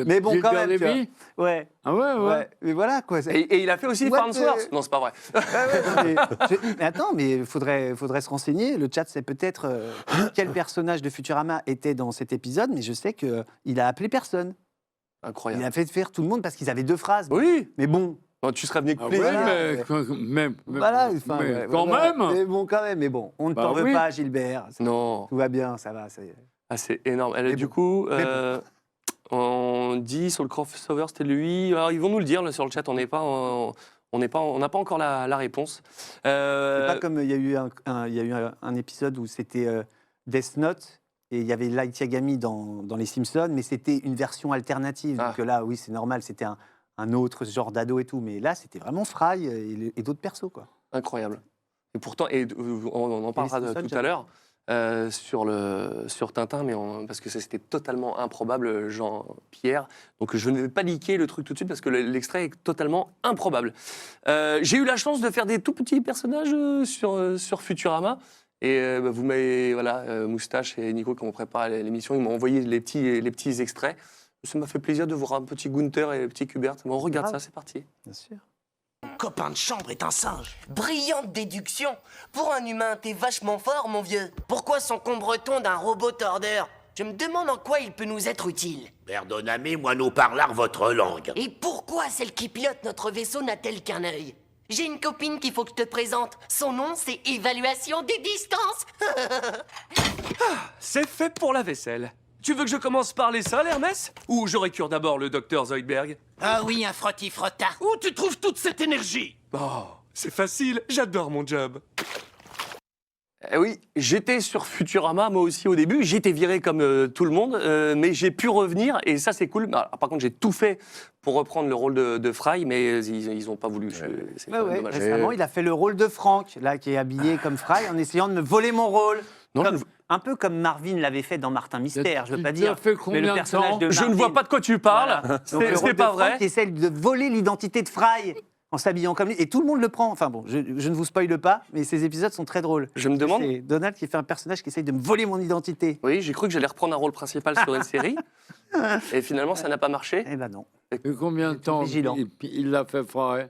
Speaker 8: mais bon, quand même, tu vois. Ouais.
Speaker 9: Ah ouais.
Speaker 8: Mais voilà, quoi.
Speaker 7: Et il a fait aussi Farnsworth. Non, c'est pas vrai.
Speaker 8: Mais attends, mais il faudrait se renseigner. Le chat sait peut-être quel personnage de Futurama était dans cet épisode, mais je sais qu'il a appelé personne.
Speaker 7: Incroyable.
Speaker 8: Il a fait faire tout le monde parce qu'ils avaient 2 phrases.
Speaker 7: Oui.
Speaker 8: Mais bon,
Speaker 7: Bon, tu serais venu avec
Speaker 9: Ah
Speaker 7: plaisir.
Speaker 9: ouais,
Speaker 8: Voilà, enfin,
Speaker 9: mais
Speaker 8: ouais,
Speaker 9: quand
Speaker 8: voilà.
Speaker 9: même.
Speaker 8: Mais bon, quand même, mais bon, on ne
Speaker 9: Bah
Speaker 8: t'en veut
Speaker 9: oui.
Speaker 8: pas, Gilbert.
Speaker 7: Non.
Speaker 8: Tout va bien, ça va.
Speaker 7: Ah, c'est énorme. Elle, du coup, on dit sur le crossover, c'était lui. Alors, ils vont nous le dire là, sur le chat, on n'a pas encore la réponse.
Speaker 8: C'est pas comme il y a eu un épisode où c'était Death Note et il y avait Light Yagami dans les Simpsons, mais c'était une version alternative. Donc là, oui, c'est normal, c'était un autre genre d'ado et tout. Mais là, c'était vraiment Fry et d'autres persos, quoi.
Speaker 7: Incroyable. Et pourtant, on en parlera
Speaker 8: Simpsons,
Speaker 7: tout à l'heure sur Tintin, mais parce que c'était totalement improbable, Jean-Pierre. Donc je ne vais pas liker le truc tout de suite parce que l'extrait est totalement improbable. J'ai eu la chance de faire des tout petits personnages sur Futurama. Et vous m'avez, Moustache et Nico qui m'ont préparé l'émission, ils m'ont envoyé les petits extraits. Ça m'a fait plaisir de voir un petit Gunther et un petit Hubert. Bon, on regarde ça, c'est parti.
Speaker 8: Bien sûr.
Speaker 6: Mon copain de chambre est un singe.
Speaker 3: Brillante déduction. Pour un humain, t'es vachement fort, mon vieux. Pourquoi s'encombre-t-on d'un robot tordeur? Je me demande en quoi il peut nous être utile.
Speaker 11: Pardonnez, moi nous parlons votre langue.
Speaker 3: Et pourquoi celle qui pilote notre vaisseau n'a-t-elle qu'un œil? J'ai une copine qu'il faut que je te présente. Son nom, c'est Évaluation des distances.
Speaker 18: C'est fait pour la vaisselle. Tu veux que je commence par les sols, Hermès? Ou je récure d'abord le docteur Zoidberg?
Speaker 6: Ah oui, un frotti-frotta.
Speaker 18: Où tu trouves toute cette énergie? Oh, c'est facile, j'adore mon job.
Speaker 7: Eh oui, j'étais sur Futurama, moi aussi au début. J'ai été viré comme tout le monde, mais j'ai pu revenir et ça c'est cool. Alors, par contre, j'ai tout fait pour reprendre le rôle de Fry, mais ils n'ont pas voulu. C'est quand même dommage.
Speaker 8: Récemment, il a fait le rôle de Frank, là, qui est habillé comme Fry, en essayant de me voler mon rôle.
Speaker 7: Non,
Speaker 8: Un peu comme Marvin l'avait fait dans Martin Mystère, je veux pas dire.
Speaker 9: fait combien
Speaker 8: mais le
Speaker 9: de
Speaker 8: personnage
Speaker 9: temps
Speaker 8: de
Speaker 7: Je ne
Speaker 8: Marvin.
Speaker 7: vois pas de quoi tu parles.
Speaker 8: Voilà. Donc, le rôle
Speaker 7: C'est
Speaker 8: de
Speaker 7: pas
Speaker 8: Frank
Speaker 7: vrai.
Speaker 8: qui essaie de voler l'identité de Fry en s'habillant comme lui. Et tout le monde le prend. Enfin bon, je ne vous spoile pas, mais ces épisodes sont très drôles.
Speaker 7: Je me demande.
Speaker 8: C'est Donald qui fait un personnage qui essaye de me voler mon identité.
Speaker 7: Oui, j'ai cru que j'allais reprendre un rôle principal sur une série. Et finalement, ça n'a pas marché.
Speaker 8: Eh ben non.
Speaker 9: Et combien de temps
Speaker 8: vigilant.
Speaker 9: il l'a fait Fry?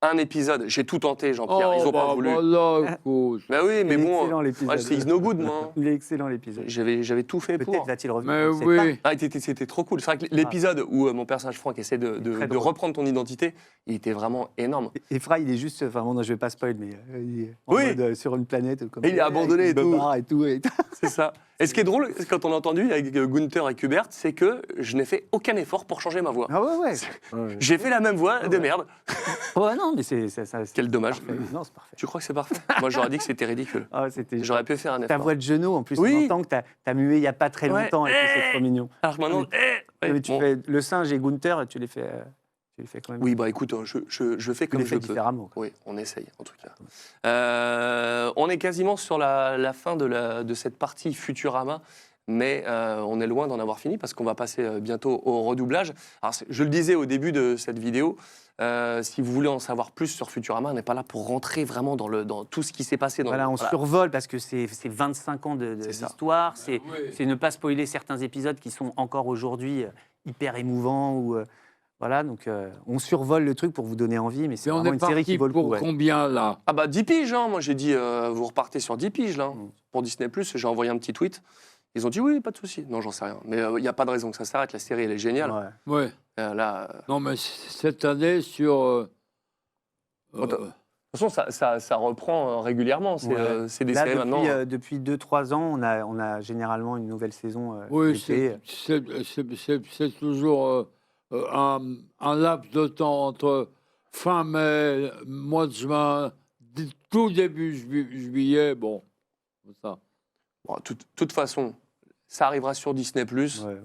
Speaker 7: Un épisode. J'ai tout tenté, Jean-Pierre. Ils
Speaker 9: Oh,
Speaker 7: n'ont pas voulu.
Speaker 9: voilà, écoute.
Speaker 7: Bah oui, mais
Speaker 8: Il est
Speaker 7: bon.
Speaker 8: excellent, l'épisode.
Speaker 7: C'est Is No Good, moi.
Speaker 8: Il est excellent l'épisode.
Speaker 7: J'avais tout fait
Speaker 8: Peut-être
Speaker 7: pour.
Speaker 8: va-t-il revenir.
Speaker 9: Mais
Speaker 8: on sait
Speaker 9: oui.
Speaker 8: pas.
Speaker 7: Ah, c'était trop cool. C'est vrai que l'épisode où mon personnage Franck essaie de
Speaker 8: Très drôle.
Speaker 7: reprendre ton identité, il était vraiment énorme.
Speaker 8: Et Fry, il est juste, enfin bon, non, je vais pas spoil, mais il est en
Speaker 7: Oui.
Speaker 8: mode, sur une planète. Comme
Speaker 7: Et il est abandonné et tout.
Speaker 8: Et tout.
Speaker 7: C'est ça. Et ce qui est drôle, quand on a entendu avec Gunther et Hubert, c'est que je n'ai fait aucun effort pour changer ma voix.
Speaker 8: Ah ouais.
Speaker 7: J'ai fait la même voix de merde.
Speaker 8: Ouais, non, mais c'est ça.
Speaker 7: Quel dommage.
Speaker 8: Non, c'est parfait.
Speaker 7: Tu crois que c'est parfait? Moi, j'aurais dit que c'était ridicule.
Speaker 8: Ah, c'était.
Speaker 7: J'aurais pu faire un
Speaker 8: Ta
Speaker 7: effort.
Speaker 8: voix de genou, en plus,
Speaker 7: Oui.
Speaker 8: on entend que t'as mué il y a pas très
Speaker 7: Ouais.
Speaker 8: longtemps et que c'est trop mignon.
Speaker 7: Alors que maintenant,
Speaker 8: Mais tu
Speaker 7: bon.
Speaker 8: fais le singe et Gunther, tu les fais quand même.
Speaker 7: Oui, bah écoute, je fais
Speaker 8: tu
Speaker 7: comme
Speaker 8: les
Speaker 7: je
Speaker 8: fais
Speaker 7: peux.
Speaker 8: différemment.
Speaker 7: Oui, on essaye en tout cas. On est quasiment sur la fin de cette partie Futurama, mais on est loin d'en avoir fini parce qu'on va passer bientôt au redoublage. Alors, je le disais au début de cette vidéo, si vous voulez en savoir plus sur Futurama, on n'est pas là pour rentrer vraiment dans tout ce qui s'est passé.
Speaker 8: Voilà, on survole parce que c'est 25 ans d'histoire, c'est ne pas spoiler certains épisodes qui sont encore aujourd'hui hyper émouvants. Voilà, donc on survole le truc pour vous donner envie, mais c'est
Speaker 9: on
Speaker 8: vraiment
Speaker 9: est
Speaker 8: une série qui
Speaker 9: parti
Speaker 8: vaut le coup.
Speaker 9: pour
Speaker 8: ouais.
Speaker 9: combien, là?
Speaker 7: Ah bah 10 piges, hein. Moi j'ai dit, vous repartez sur 10 piges là. Pour Disney+, j'ai envoyé un petit tweet. Ils ont dit oui, pas de souci. Non, j'en sais rien. Mais il n'y a pas de raison que ça s'arrête. La série, elle est géniale.
Speaker 9: Ouais.
Speaker 7: Là,
Speaker 9: Non, mais cette année, sur...
Speaker 7: de toute façon, ça reprend régulièrement. C'est des
Speaker 8: Là,
Speaker 7: séries maintenant.
Speaker 8: depuis 2-3 ans, on a généralement une nouvelle saison.
Speaker 9: Oui,
Speaker 8: l'été.
Speaker 9: c'est toujours un laps de temps entre fin mai, mois de juin, tout début juillet, bon, ça.
Speaker 7: Bon, toute façon, ça arrivera sur Disney+,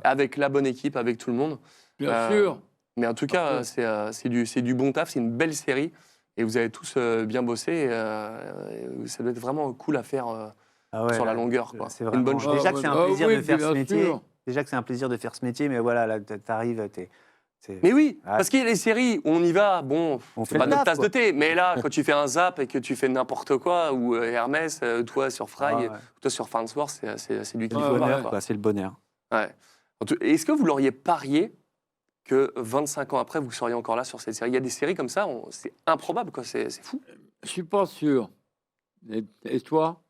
Speaker 7: avec la bonne équipe, avec tout le monde.
Speaker 9: Bien sûr.
Speaker 7: Mais en tout cas, c'est du bon taf, c'est une belle série. Et vous avez tous bien bossé. Et ça doit être vraiment cool à faire sur la longueur. Quoi.
Speaker 8: C'est
Speaker 7: une bonne
Speaker 8: vraiment...
Speaker 7: chose.
Speaker 8: Déjà que c'est un plaisir de faire ce métier.
Speaker 9: sûr.
Speaker 8: Déjà que c'est un plaisir de faire ce métier, mais voilà, là, t'arrives,
Speaker 7: Mais oui, parce qu'il y a les séries où on y va, bon, c'est pas notre tasse de thé, mais là, quand tu fais un zap et que tu fais n'importe quoi, ou Hermès, toi sur Fry, toi sur Farnsworth, c'est du kiff.
Speaker 8: C'est le bonheur.
Speaker 7: Ouais. Est-ce que vous l'auriez parié que 25 ans après, vous seriez encore là sur cette série? Il y a des séries comme ça, c'est improbable, quoi. C'est fou.
Speaker 9: Je suis pas sûr. Et toi?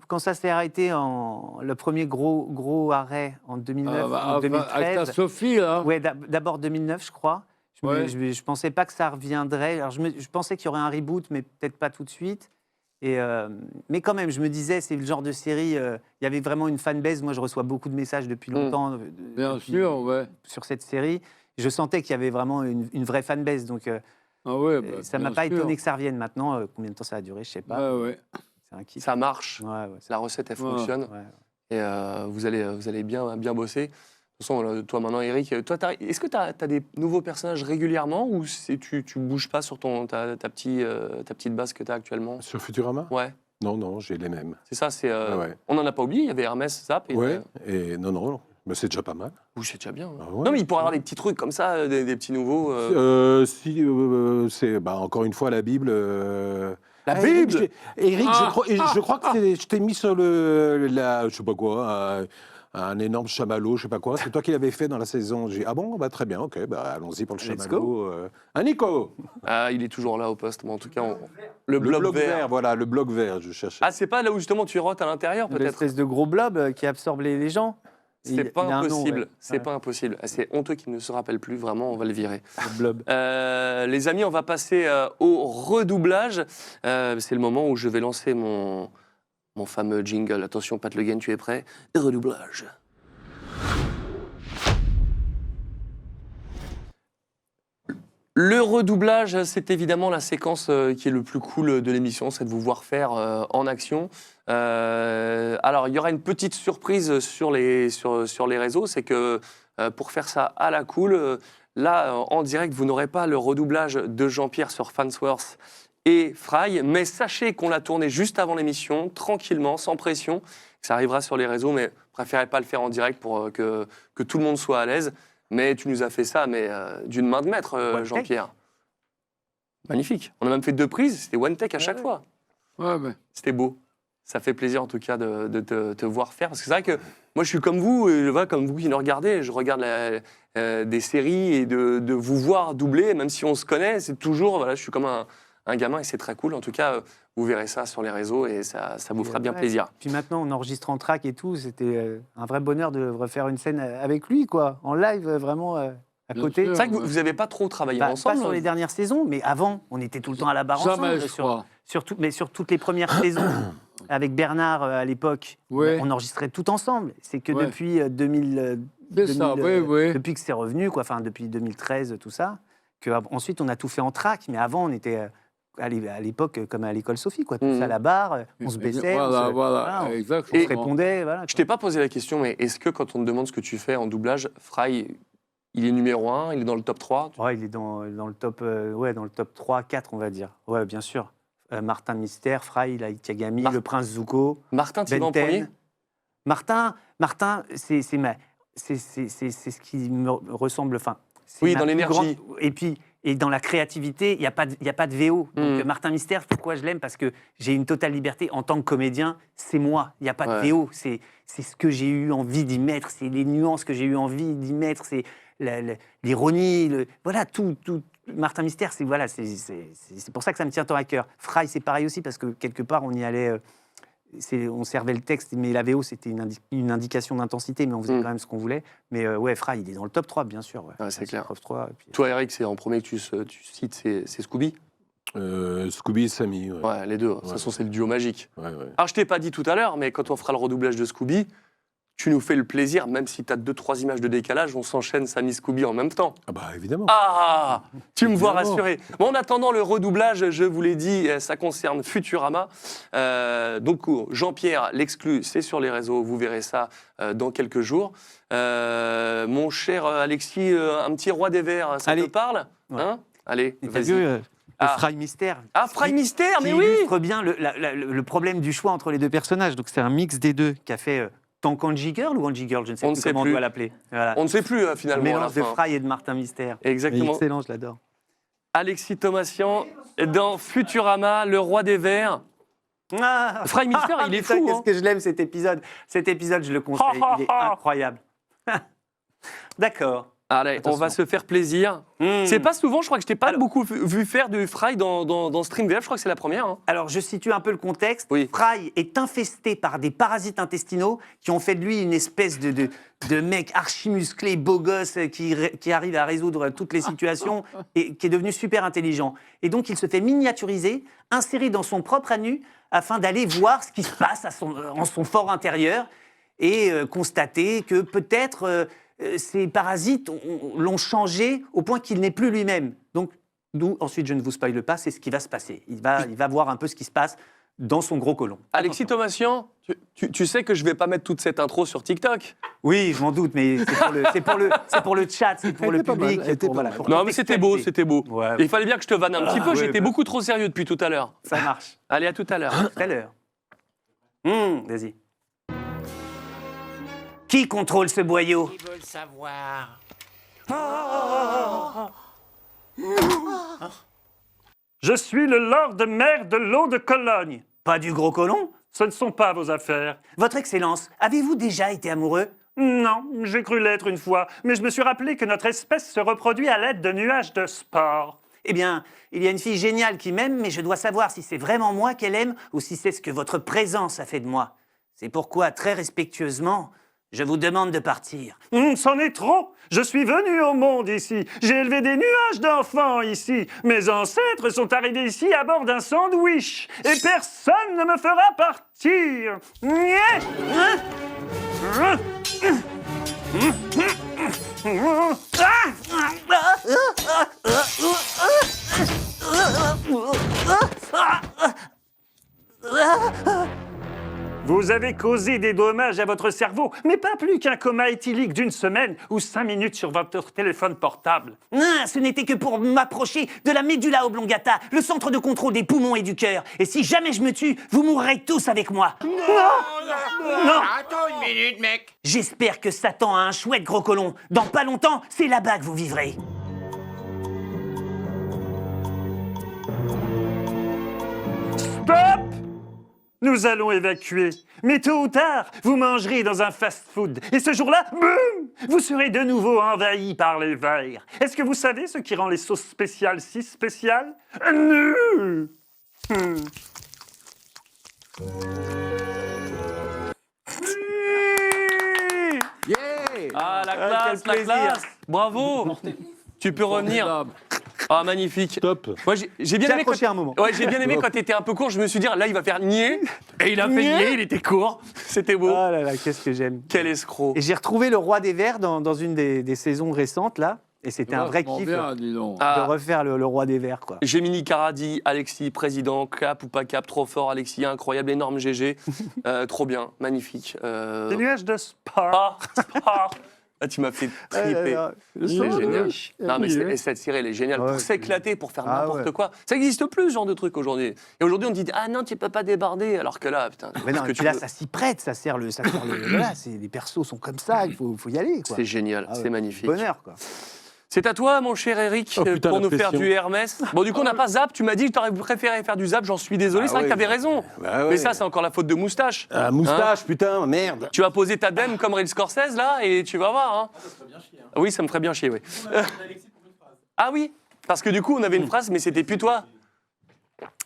Speaker 8: Quand ça s'est arrêté, le premier gros arrêt en 2009, en 2013.
Speaker 9: Avec ta Sophie, là.
Speaker 8: Ouais, d'abord 2009, je crois. Je pensais pas que ça reviendrait. Alors, je pensais qu'il y aurait un reboot, mais peut-être pas tout de suite. Mais quand même, je me disais, c'est le genre de série. Il y avait vraiment une fanbase. Moi, je reçois beaucoup de messages depuis longtemps.
Speaker 9: Bien sûr, ouais.
Speaker 8: Sur cette série. Je sentais qu'il y avait vraiment une vraie fanbase. Donc, ça m'a pas étonné que ça revienne maintenant. Combien de temps ça a duré, je sais pas. C'est un kiff.
Speaker 7: Ça marche.
Speaker 8: Ouais.
Speaker 7: La recette, elle fonctionne. Et vous allez bien bosser. De toute façon, toi maintenant, Eric, est-ce que tu as des nouveaux personnages régulièrement ou tu bouges pas sur ta petite base que tu as actuellement?
Speaker 10: Sur Futurama?
Speaker 7: Ouais.
Speaker 10: Non, j'ai les mêmes.
Speaker 7: C'est ça, on n'en a pas oublié, il y avait Hermès, Zap.
Speaker 10: Et non, mais c'est déjà pas mal.
Speaker 7: Oui, c'est déjà bien.
Speaker 10: Ah ouais.
Speaker 7: Non, mais il pourrait y avoir des petits trucs comme ça, des petits nouveaux.
Speaker 10: C'est encore une fois la Bible.
Speaker 7: La Bible
Speaker 10: Eric, je crois que je t'ai mis sur je sais pas quoi, un énorme chamallow, je sais pas quoi. C'est toi qui l'avais fait dans la saison. J'ai dit, ah bon, très bien, ok, allons-y pour le chamallow. Nico
Speaker 7: il est toujours là au poste, mais en tout cas,
Speaker 10: le bloc vert. Voilà, le bloc vert, je cherchais.
Speaker 7: Ah, c'est pas là où justement tu rotes à l'intérieur, peut-être?
Speaker 8: L'espèce de gros blob qui absorbe les gens.
Speaker 7: C'est pas impossible, c'est pas impossible. C'est honteux qu'il ne se rappelle plus, vraiment, on va le virer.
Speaker 8: Le blob.
Speaker 7: Les amis, on va passer au redoublage. C'est le moment où je vais lancer mon fameux jingle. Attention, Pat Le Guen, tu es prêt? Redoublage. Le redoublage, c'est évidemment la séquence qui est le plus cool de l'émission, c'est de vous voir faire en action. Alors, il y aura une petite surprise sur les réseaux, c'est que pour faire ça à la cool, là, en direct, vous n'aurez pas le redoublage de Jean-Pierre sur Farnsworth et Fry, mais sachez qu'on l'a tourné juste avant l'émission, tranquillement, sans pression. Ça arrivera sur les réseaux, mais préférez pas le faire en direct pour que tout le monde soit à l'aise. Mais tu nous as fait ça, mais d'une main de maître, Jean-Pierre. Magnifique. On a même fait 2 prises, c'était one take à chaque fois.
Speaker 9: Ouais, mais...
Speaker 7: C'était beau. Ça fait plaisir en tout cas de te voir faire. Parce que c'est vrai que moi je suis comme vous, comme vous qui nous regardez, je regarde des séries et de vous voir doubler, même si on se connaît, c'est toujours, je suis comme un gamin et c'est très cool. En tout cas, vous verrez ça sur les réseaux et ça vous fera bien plaisir.
Speaker 8: Puis maintenant, on enregistre en track et tout, c'était un vrai bonheur de refaire une scène avec lui, quoi, en live, vraiment à côté.
Speaker 7: C'est vrai que vous n'avez pas trop travaillé ensemble.
Speaker 8: Pas sur les dernières saisons, mais avant, on était tout le temps à la barre ensemble. Mais sur toutes les premières saisons, avec Bernard à l'époque, on enregistrait tout ensemble. C'est que depuis 2000, depuis que c'est revenu, quoi, enfin depuis 2013, tout ça, que ensuite on a tout fait en track. Mais avant, on était à l'époque comme à l'école Sophie, quoi, tous à la barre, on se baissait, on se répondait. Voilà,
Speaker 7: je t'ai pas posé la question, mais est-ce que quand on te demande ce que tu fais en doublage, Fry, il est numéro 1, il est dans le top 3?
Speaker 8: Il est dans le top, dans le top 3, 4, on va dire. Ouais, bien sûr. Martin Mystère, Fry, Itiagami, le Prince Zuko.
Speaker 7: Martin, tu vas en premier?
Speaker 8: Martin, c'est ce qui me ressemble. Enfin,
Speaker 7: oui, dans l'énergie.
Speaker 8: Et dans la créativité, il n'y a pas de VO. Donc Martin Mystère, pourquoi je l'aime? Parce que j'ai une totale liberté en tant que comédien. C'est moi. Il n'y a pas de VO. C'est ce que j'ai eu envie d'y mettre. C'est les nuances que j'ai eu envie d'y mettre. C'est l'ironie. Voilà, tout. Martin Mystère, c'est pour ça que ça me tient tant à cœur. Fry, c'est pareil aussi, parce que quelque part, on y allait... on servait le texte, mais la VO, c'était une indication d'intensité, mais on faisait quand même ce qu'on voulait. Mais Fry, il est dans le top 3, bien sûr.
Speaker 7: C'est clair.
Speaker 8: Top 3, puis...
Speaker 7: Toi, Eric, c'est en premier que tu cites, c'est Scooby?
Speaker 10: Scooby et Sammy.
Speaker 7: Ouais, les deux. De toute façon, c'est le duo magique.
Speaker 10: Ouais.
Speaker 7: Alors, je t'ai pas dit tout à l'heure, mais quand on fera le redoublage de Scooby, tu nous fais le plaisir, même si tu as 2-3 images de décalage, on s'enchaîne Sammy Scooby en même temps.
Speaker 10: Ah bah évidemment.
Speaker 7: Ah, tu me vois rassuré. Bon, en attendant le redoublage, je vous l'ai dit, ça concerne Futurama. Donc Jean-Pierre, l'exclu, c'est sur les réseaux, vous verrez ça dans quelques jours. Mon cher Alexis, un petit roi des vers, ça te parle? Hein? Allez, vas-y.
Speaker 8: Fry Mystère.
Speaker 7: Ah, Fry Mystère, mais
Speaker 8: qui
Speaker 7: oui!
Speaker 8: illustre bien le problème du choix entre les deux personnages. Donc c'est un mix des deux qui a fait... Tant qu'Angie Girl ou Angie Girl, je ne sais plus comment on doit l'appeler. Voilà.
Speaker 7: On ne sait plus finalement.
Speaker 8: Le mélange de Fry et de Martin Mystère.
Speaker 7: Exactement.
Speaker 8: Excellent, je l'adore.
Speaker 7: Alexis Thomasian dans Futurama, le roi des vers. Fry Mystère, il est fou.
Speaker 8: Qu'est-ce que je l'aime cet épisode. Cet épisode, je le conseille. Il est incroyable. D'accord.
Speaker 7: Allez, on va se faire plaisir. C'est pas souvent, je crois que je t'ai pas beaucoup vu faire du Fry dans Stream VF, je crois que c'est la première. Hein.
Speaker 8: Alors, je situe un peu le contexte. Fry est infesté par des parasites intestinaux qui ont fait de lui une espèce de mec archi-musclé, beau gosse, qui arrive à résoudre toutes les situations et qui est devenu super intelligent. Et donc, il se fait miniaturiser, inséré dans son propre anus, afin d'aller voir ce qui se passe en son fort intérieur et constater que peut-être... ces parasites l'ont changé au point qu'il n'est plus lui-même. Donc, d'où, ensuite, je ne vous spoile pas, c'est ce qui va se passer. Il va voir un peu ce qui se passe dans son gros côlon.
Speaker 7: Alexis Thomasian, tu sais que je vais pas mettre toute cette intro sur TikTok.
Speaker 8: Oui, je m'en doute, mais c'est pour le chat, c'est pour le public.
Speaker 7: Non, mais c'était beau, c'était beau.
Speaker 8: Ouais.
Speaker 7: Il fallait bien que je te vanne un petit peu,
Speaker 8: ouais,
Speaker 7: j'étais beaucoup trop sérieux depuis tout à l'heure.
Speaker 8: Ça marche.
Speaker 7: Allez, à tout à l'heure.
Speaker 8: Tout à l'heure. Vas-y. Qui contrôle ce boyau?
Speaker 12: Ils veulent savoir.
Speaker 19: Je suis le Lord Maire de l'eau de Cologne.
Speaker 8: Pas du gros colon?
Speaker 19: Ce ne sont pas vos affaires.
Speaker 8: Votre Excellence, avez-vous déjà été amoureux?
Speaker 19: Non, j'ai cru l'être une fois, mais je me suis rappelé que notre espèce se reproduit à l'aide de nuages de spores.
Speaker 8: Eh bien, il y a une fille géniale qui m'aime, mais je dois savoir si c'est vraiment moi qu'elle aime ou si c'est ce que votre présence a fait de moi. C'est pourquoi, très respectueusement, je vous demande de partir.
Speaker 19: C'en est trop. Je suis venu au monde ici. J'ai élevé des nuages d'enfants ici. Mes ancêtres sont arrivés ici à bord d'un sandwich. Et personne ne me fera partir. Vous avez causé des dommages à votre cerveau, mais pas plus qu'un coma éthylique d'une semaine ou 5 minutes sur votre téléphone portable.
Speaker 8: Ce n'était que pour m'approcher de la médulla oblongata, le centre de contrôle des poumons et du cœur. Et si jamais je me tue, vous mourrez tous avec moi.
Speaker 12: Non. Attends une minute, mec.
Speaker 8: J'espère que Satan a un chouette gros colon. Dans pas longtemps, c'est là-bas que vous vivrez.
Speaker 19: Stop! Nous allons évacuer. Mais tôt ou tard, vous mangerez dans un fast-food. Et ce jour-là, boum! Vous serez de nouveau envahi par les vers. Est-ce que vous savez ce qui rend les sauces spéciales si spéciales? Non!
Speaker 7: Yeah! Ah, la classe, la classe! Bravo! Tu peux revenir. Ah, magnifique.
Speaker 10: Top.
Speaker 7: Moi, j'ai bien aimé
Speaker 8: accroché un moment.
Speaker 7: Ouais, j'ai bien aimé quand t'étais un peu court. Je me suis dit, là, il va faire nier. Et il a fait nier, il était court. C'était beau.
Speaker 8: Oh là là, qu'est-ce que j'aime.
Speaker 7: Quel escroc.
Speaker 8: Et j'ai retrouvé le Roi des Vers dans une des saisons récentes, là. Et c'était un vrai kiff de refaire le Roi des Vers, quoi.
Speaker 7: Gemini Caradi, Alexis, président, cap ou pas cap, trop fort, Alexis, incroyable, énorme GG. Trop bien, magnifique.
Speaker 19: Des nuages de sport.
Speaker 7: Ah, tu m'as fait triper. C'est génial. Non, mais cette série, elle est géniale. Pour s'éclater, pour faire n'importe quoi. Ça n'existe plus, ce genre de truc, aujourd'hui. Et aujourd'hui, on dit, ah non, tu peux pas déborder. Alors que là, putain.
Speaker 8: Mais non, et puis là, ça s'y prête, ça sert le voilà, les persos sont comme ça, il faut y aller, quoi.
Speaker 7: C'est génial, c'est magnifique.
Speaker 8: Bonheur, quoi.
Speaker 7: C'est à toi, mon cher Eric, pour nous faire du Hermès. Bon, du coup, on n'a pas Zap. Tu m'as dit que tu aurais préféré faire du Zap. J'en suis désolé. C'est vrai que tu avais raison. Mais ça, c'est encore la faute de Moustache.
Speaker 10: Ah, Moustache, putain, merde.
Speaker 7: Tu vas poser ta dème comme Ray Scorsese, là, et tu vas voir. Hein.
Speaker 20: Ça me ferait bien chier. Hein.
Speaker 7: Oui, ça me ferait bien chier, oui. Ah oui, parce que du coup, on avait une phrase, mais c'était plus toi.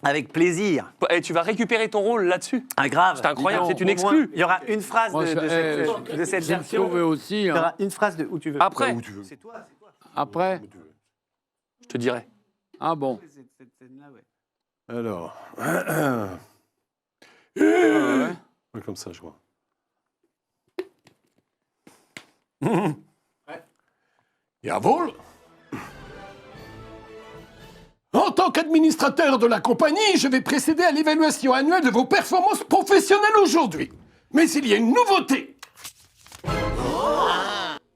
Speaker 8: Avec plaisir.
Speaker 7: Et tu vas récupérer ton rôle là-dessus.
Speaker 8: Ah, grave.
Speaker 7: C'est incroyable, c'est une exclue.
Speaker 8: Il y aura une phrase de cette version.
Speaker 9: Aussi,
Speaker 8: Il y aura une phrase de où tu veux.
Speaker 7: Après.
Speaker 8: C'est toi.
Speaker 9: Après.
Speaker 7: Je te dirai.
Speaker 9: Ah bon.
Speaker 10: Alors. Comme ça, je crois.
Speaker 5: Jawohl. En tant qu'administrateur de la compagnie, je vais procéder à l'évaluation annuelle de vos performances professionnelles aujourd'hui. Mais il y a une nouveauté.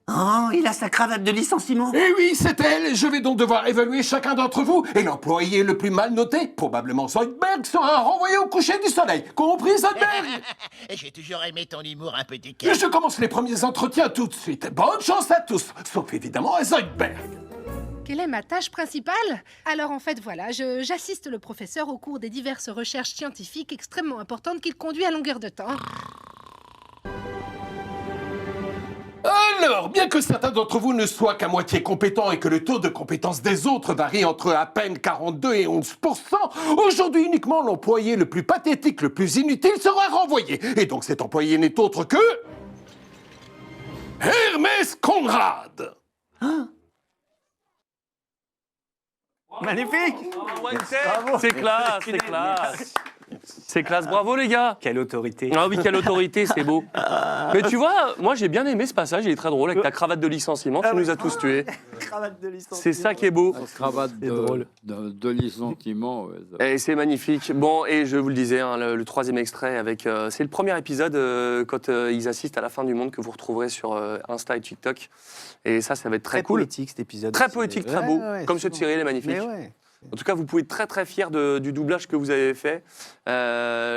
Speaker 8: Oh, il a sa cravate de licenciement.
Speaker 5: Eh oui, c'est elle. Je vais donc devoir évaluer chacun d'entre vous. Et l'employé le plus mal noté, probablement Zoidberg, sera renvoyé au coucher du soleil. Compris, Zoidberg?
Speaker 12: J'ai toujours aimé ton humour un peu décalé.
Speaker 5: Je commence les premiers entretiens tout de suite. Bonne chance à tous, sauf évidemment à Zoidberg.
Speaker 21: Quelle est ma tâche principale? Alors en fait, voilà, j'assiste le professeur au cours des diverses recherches scientifiques extrêmement importantes qu'il conduit à longueur de temps.
Speaker 5: Alors, Alors, bien que certains d'entre vous ne soient qu'à moitié compétents et que le taux de compétence des autres varie entre à peine 42 et 11%, aujourd'hui uniquement l'employé le plus pathétique, le plus inutile sera renvoyé. Et donc cet employé n'est autre que... Hermès Conrad.
Speaker 8: Magnifique.
Speaker 7: C'est classe, c'est classe. C'est classe, bravo les gars.
Speaker 8: Quelle autorité.
Speaker 7: Ah oui, quelle autorité, c'est beau. Mais tu vois, moi j'ai bien aimé ce passage, il est très drôle avec ta cravate de licenciement, tu nous as tous tués.
Speaker 8: Cravate de licenciement.
Speaker 7: C'est ça qui est beau.
Speaker 9: Cravate de licenciement. Ouais,
Speaker 7: Et c'est magnifique. Bon, et je vous le disais, hein, le troisième extrait, c'est le premier épisode quand ils assistent à la fin du monde que vous retrouverez sur Insta et TikTok. Et ça va être très cool.
Speaker 8: Très poétique cet épisode.
Speaker 7: Très poétique, très beau. Comme ce de Cyril est magnifique.
Speaker 8: Mais ouais.
Speaker 7: En tout cas, vous pouvez être très très fier du doublage que vous avez fait.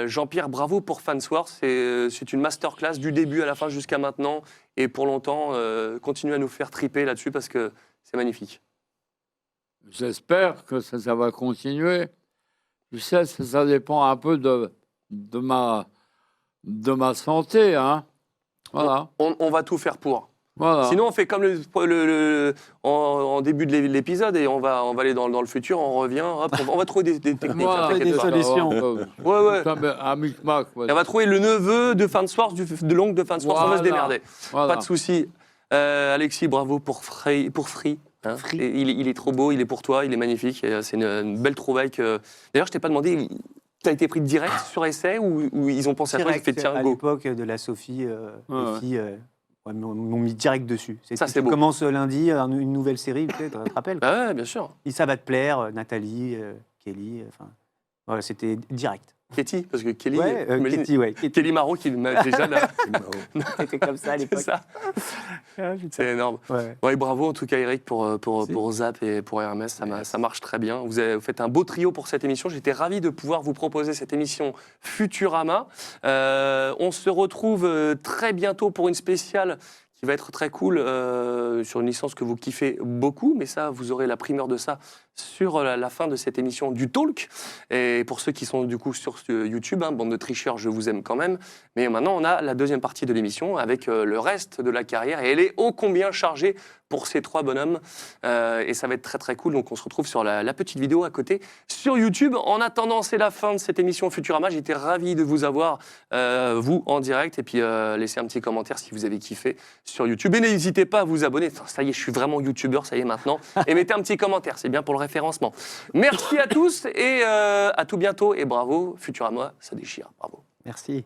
Speaker 7: Jean-Pierre, bravo pour Fansworth. C'est une masterclass du début à la fin jusqu'à maintenant. Et pour longtemps, continuez à nous faire triper là-dessus parce que c'est magnifique.
Speaker 9: J'espère que ça va continuer. Tu sais, ça dépend un peu de ma santé. Hein. Voilà.
Speaker 7: On va tout faire pour.
Speaker 9: Voilà.
Speaker 7: Sinon, on fait comme en début de l'épisode et on va aller dans le futur, on revient, hop, on va trouver des techniques.
Speaker 9: Voilà,
Speaker 7: des
Speaker 8: solutions.
Speaker 7: Ouais.
Speaker 9: Un micmac.
Speaker 7: Et on va trouver le neveu de Fansworth, de l'oncle de Fansworth, on va se démerder.
Speaker 9: Voilà.
Speaker 7: Pas de souci. Alexis, bravo pour Free. Hein. Et il est trop beau, il est pour toi, il est magnifique. C'est une belle trouvaille. D'ailleurs, je t'ai pas demandé, tu as été pris direct sur essai ou ils ont pensé à toi, ils ont fait tiens,
Speaker 8: à
Speaker 7: go.
Speaker 8: l'époque de la Sophie, les filles m'ont mis direct dessus.
Speaker 7: Ça, c'est beau.
Speaker 8: Commence lundi une nouvelle série, tu te rappelles?
Speaker 7: Ouais, bien sûr.
Speaker 8: Et ça va te plaire, Nathalie, Kelly, voilà, c'était direct.
Speaker 7: Ketty, parce que Kelly,
Speaker 8: Kelly
Speaker 7: Marot qui m'a déjà là.
Speaker 8: C'était comme ça à l'époque.
Speaker 7: C'est énorme. Ouais, bravo en tout cas Eric pour Zap et pour Hermès, ça marche très bien. Vous faites un beau trio pour cette émission. J'étais ravi de pouvoir vous proposer cette émission Futurama. On se retrouve très bientôt pour une spéciale qui va être très cool sur une licence que vous kiffez beaucoup, mais ça, vous aurez la primeur de ça sur la fin de cette émission du Talk. Et pour ceux qui sont du coup sur YouTube, hein, bande de tricheurs, je vous aime quand même. Mais maintenant, on a la deuxième partie de l'émission avec le reste de la carrière et elle est ô combien chargée pour ces trois bonhommes. Et ça va être très très cool. Donc on se retrouve sur la petite vidéo à côté sur YouTube. En attendant, c'est la fin de cette émission Futurama. J'étais ravi de vous avoir, vous, en direct. Et puis laissez un petit commentaire si vous avez kiffé sur YouTube. Et n'hésitez pas à vous abonner. Enfin, ça y est, je suis vraiment youtubeur, ça y est maintenant. Et mettez un petit commentaire, c'est bien pour le référencement. Merci à tous et à tout bientôt. Et bravo, Futurama, ça déchire. Bravo.
Speaker 8: Merci.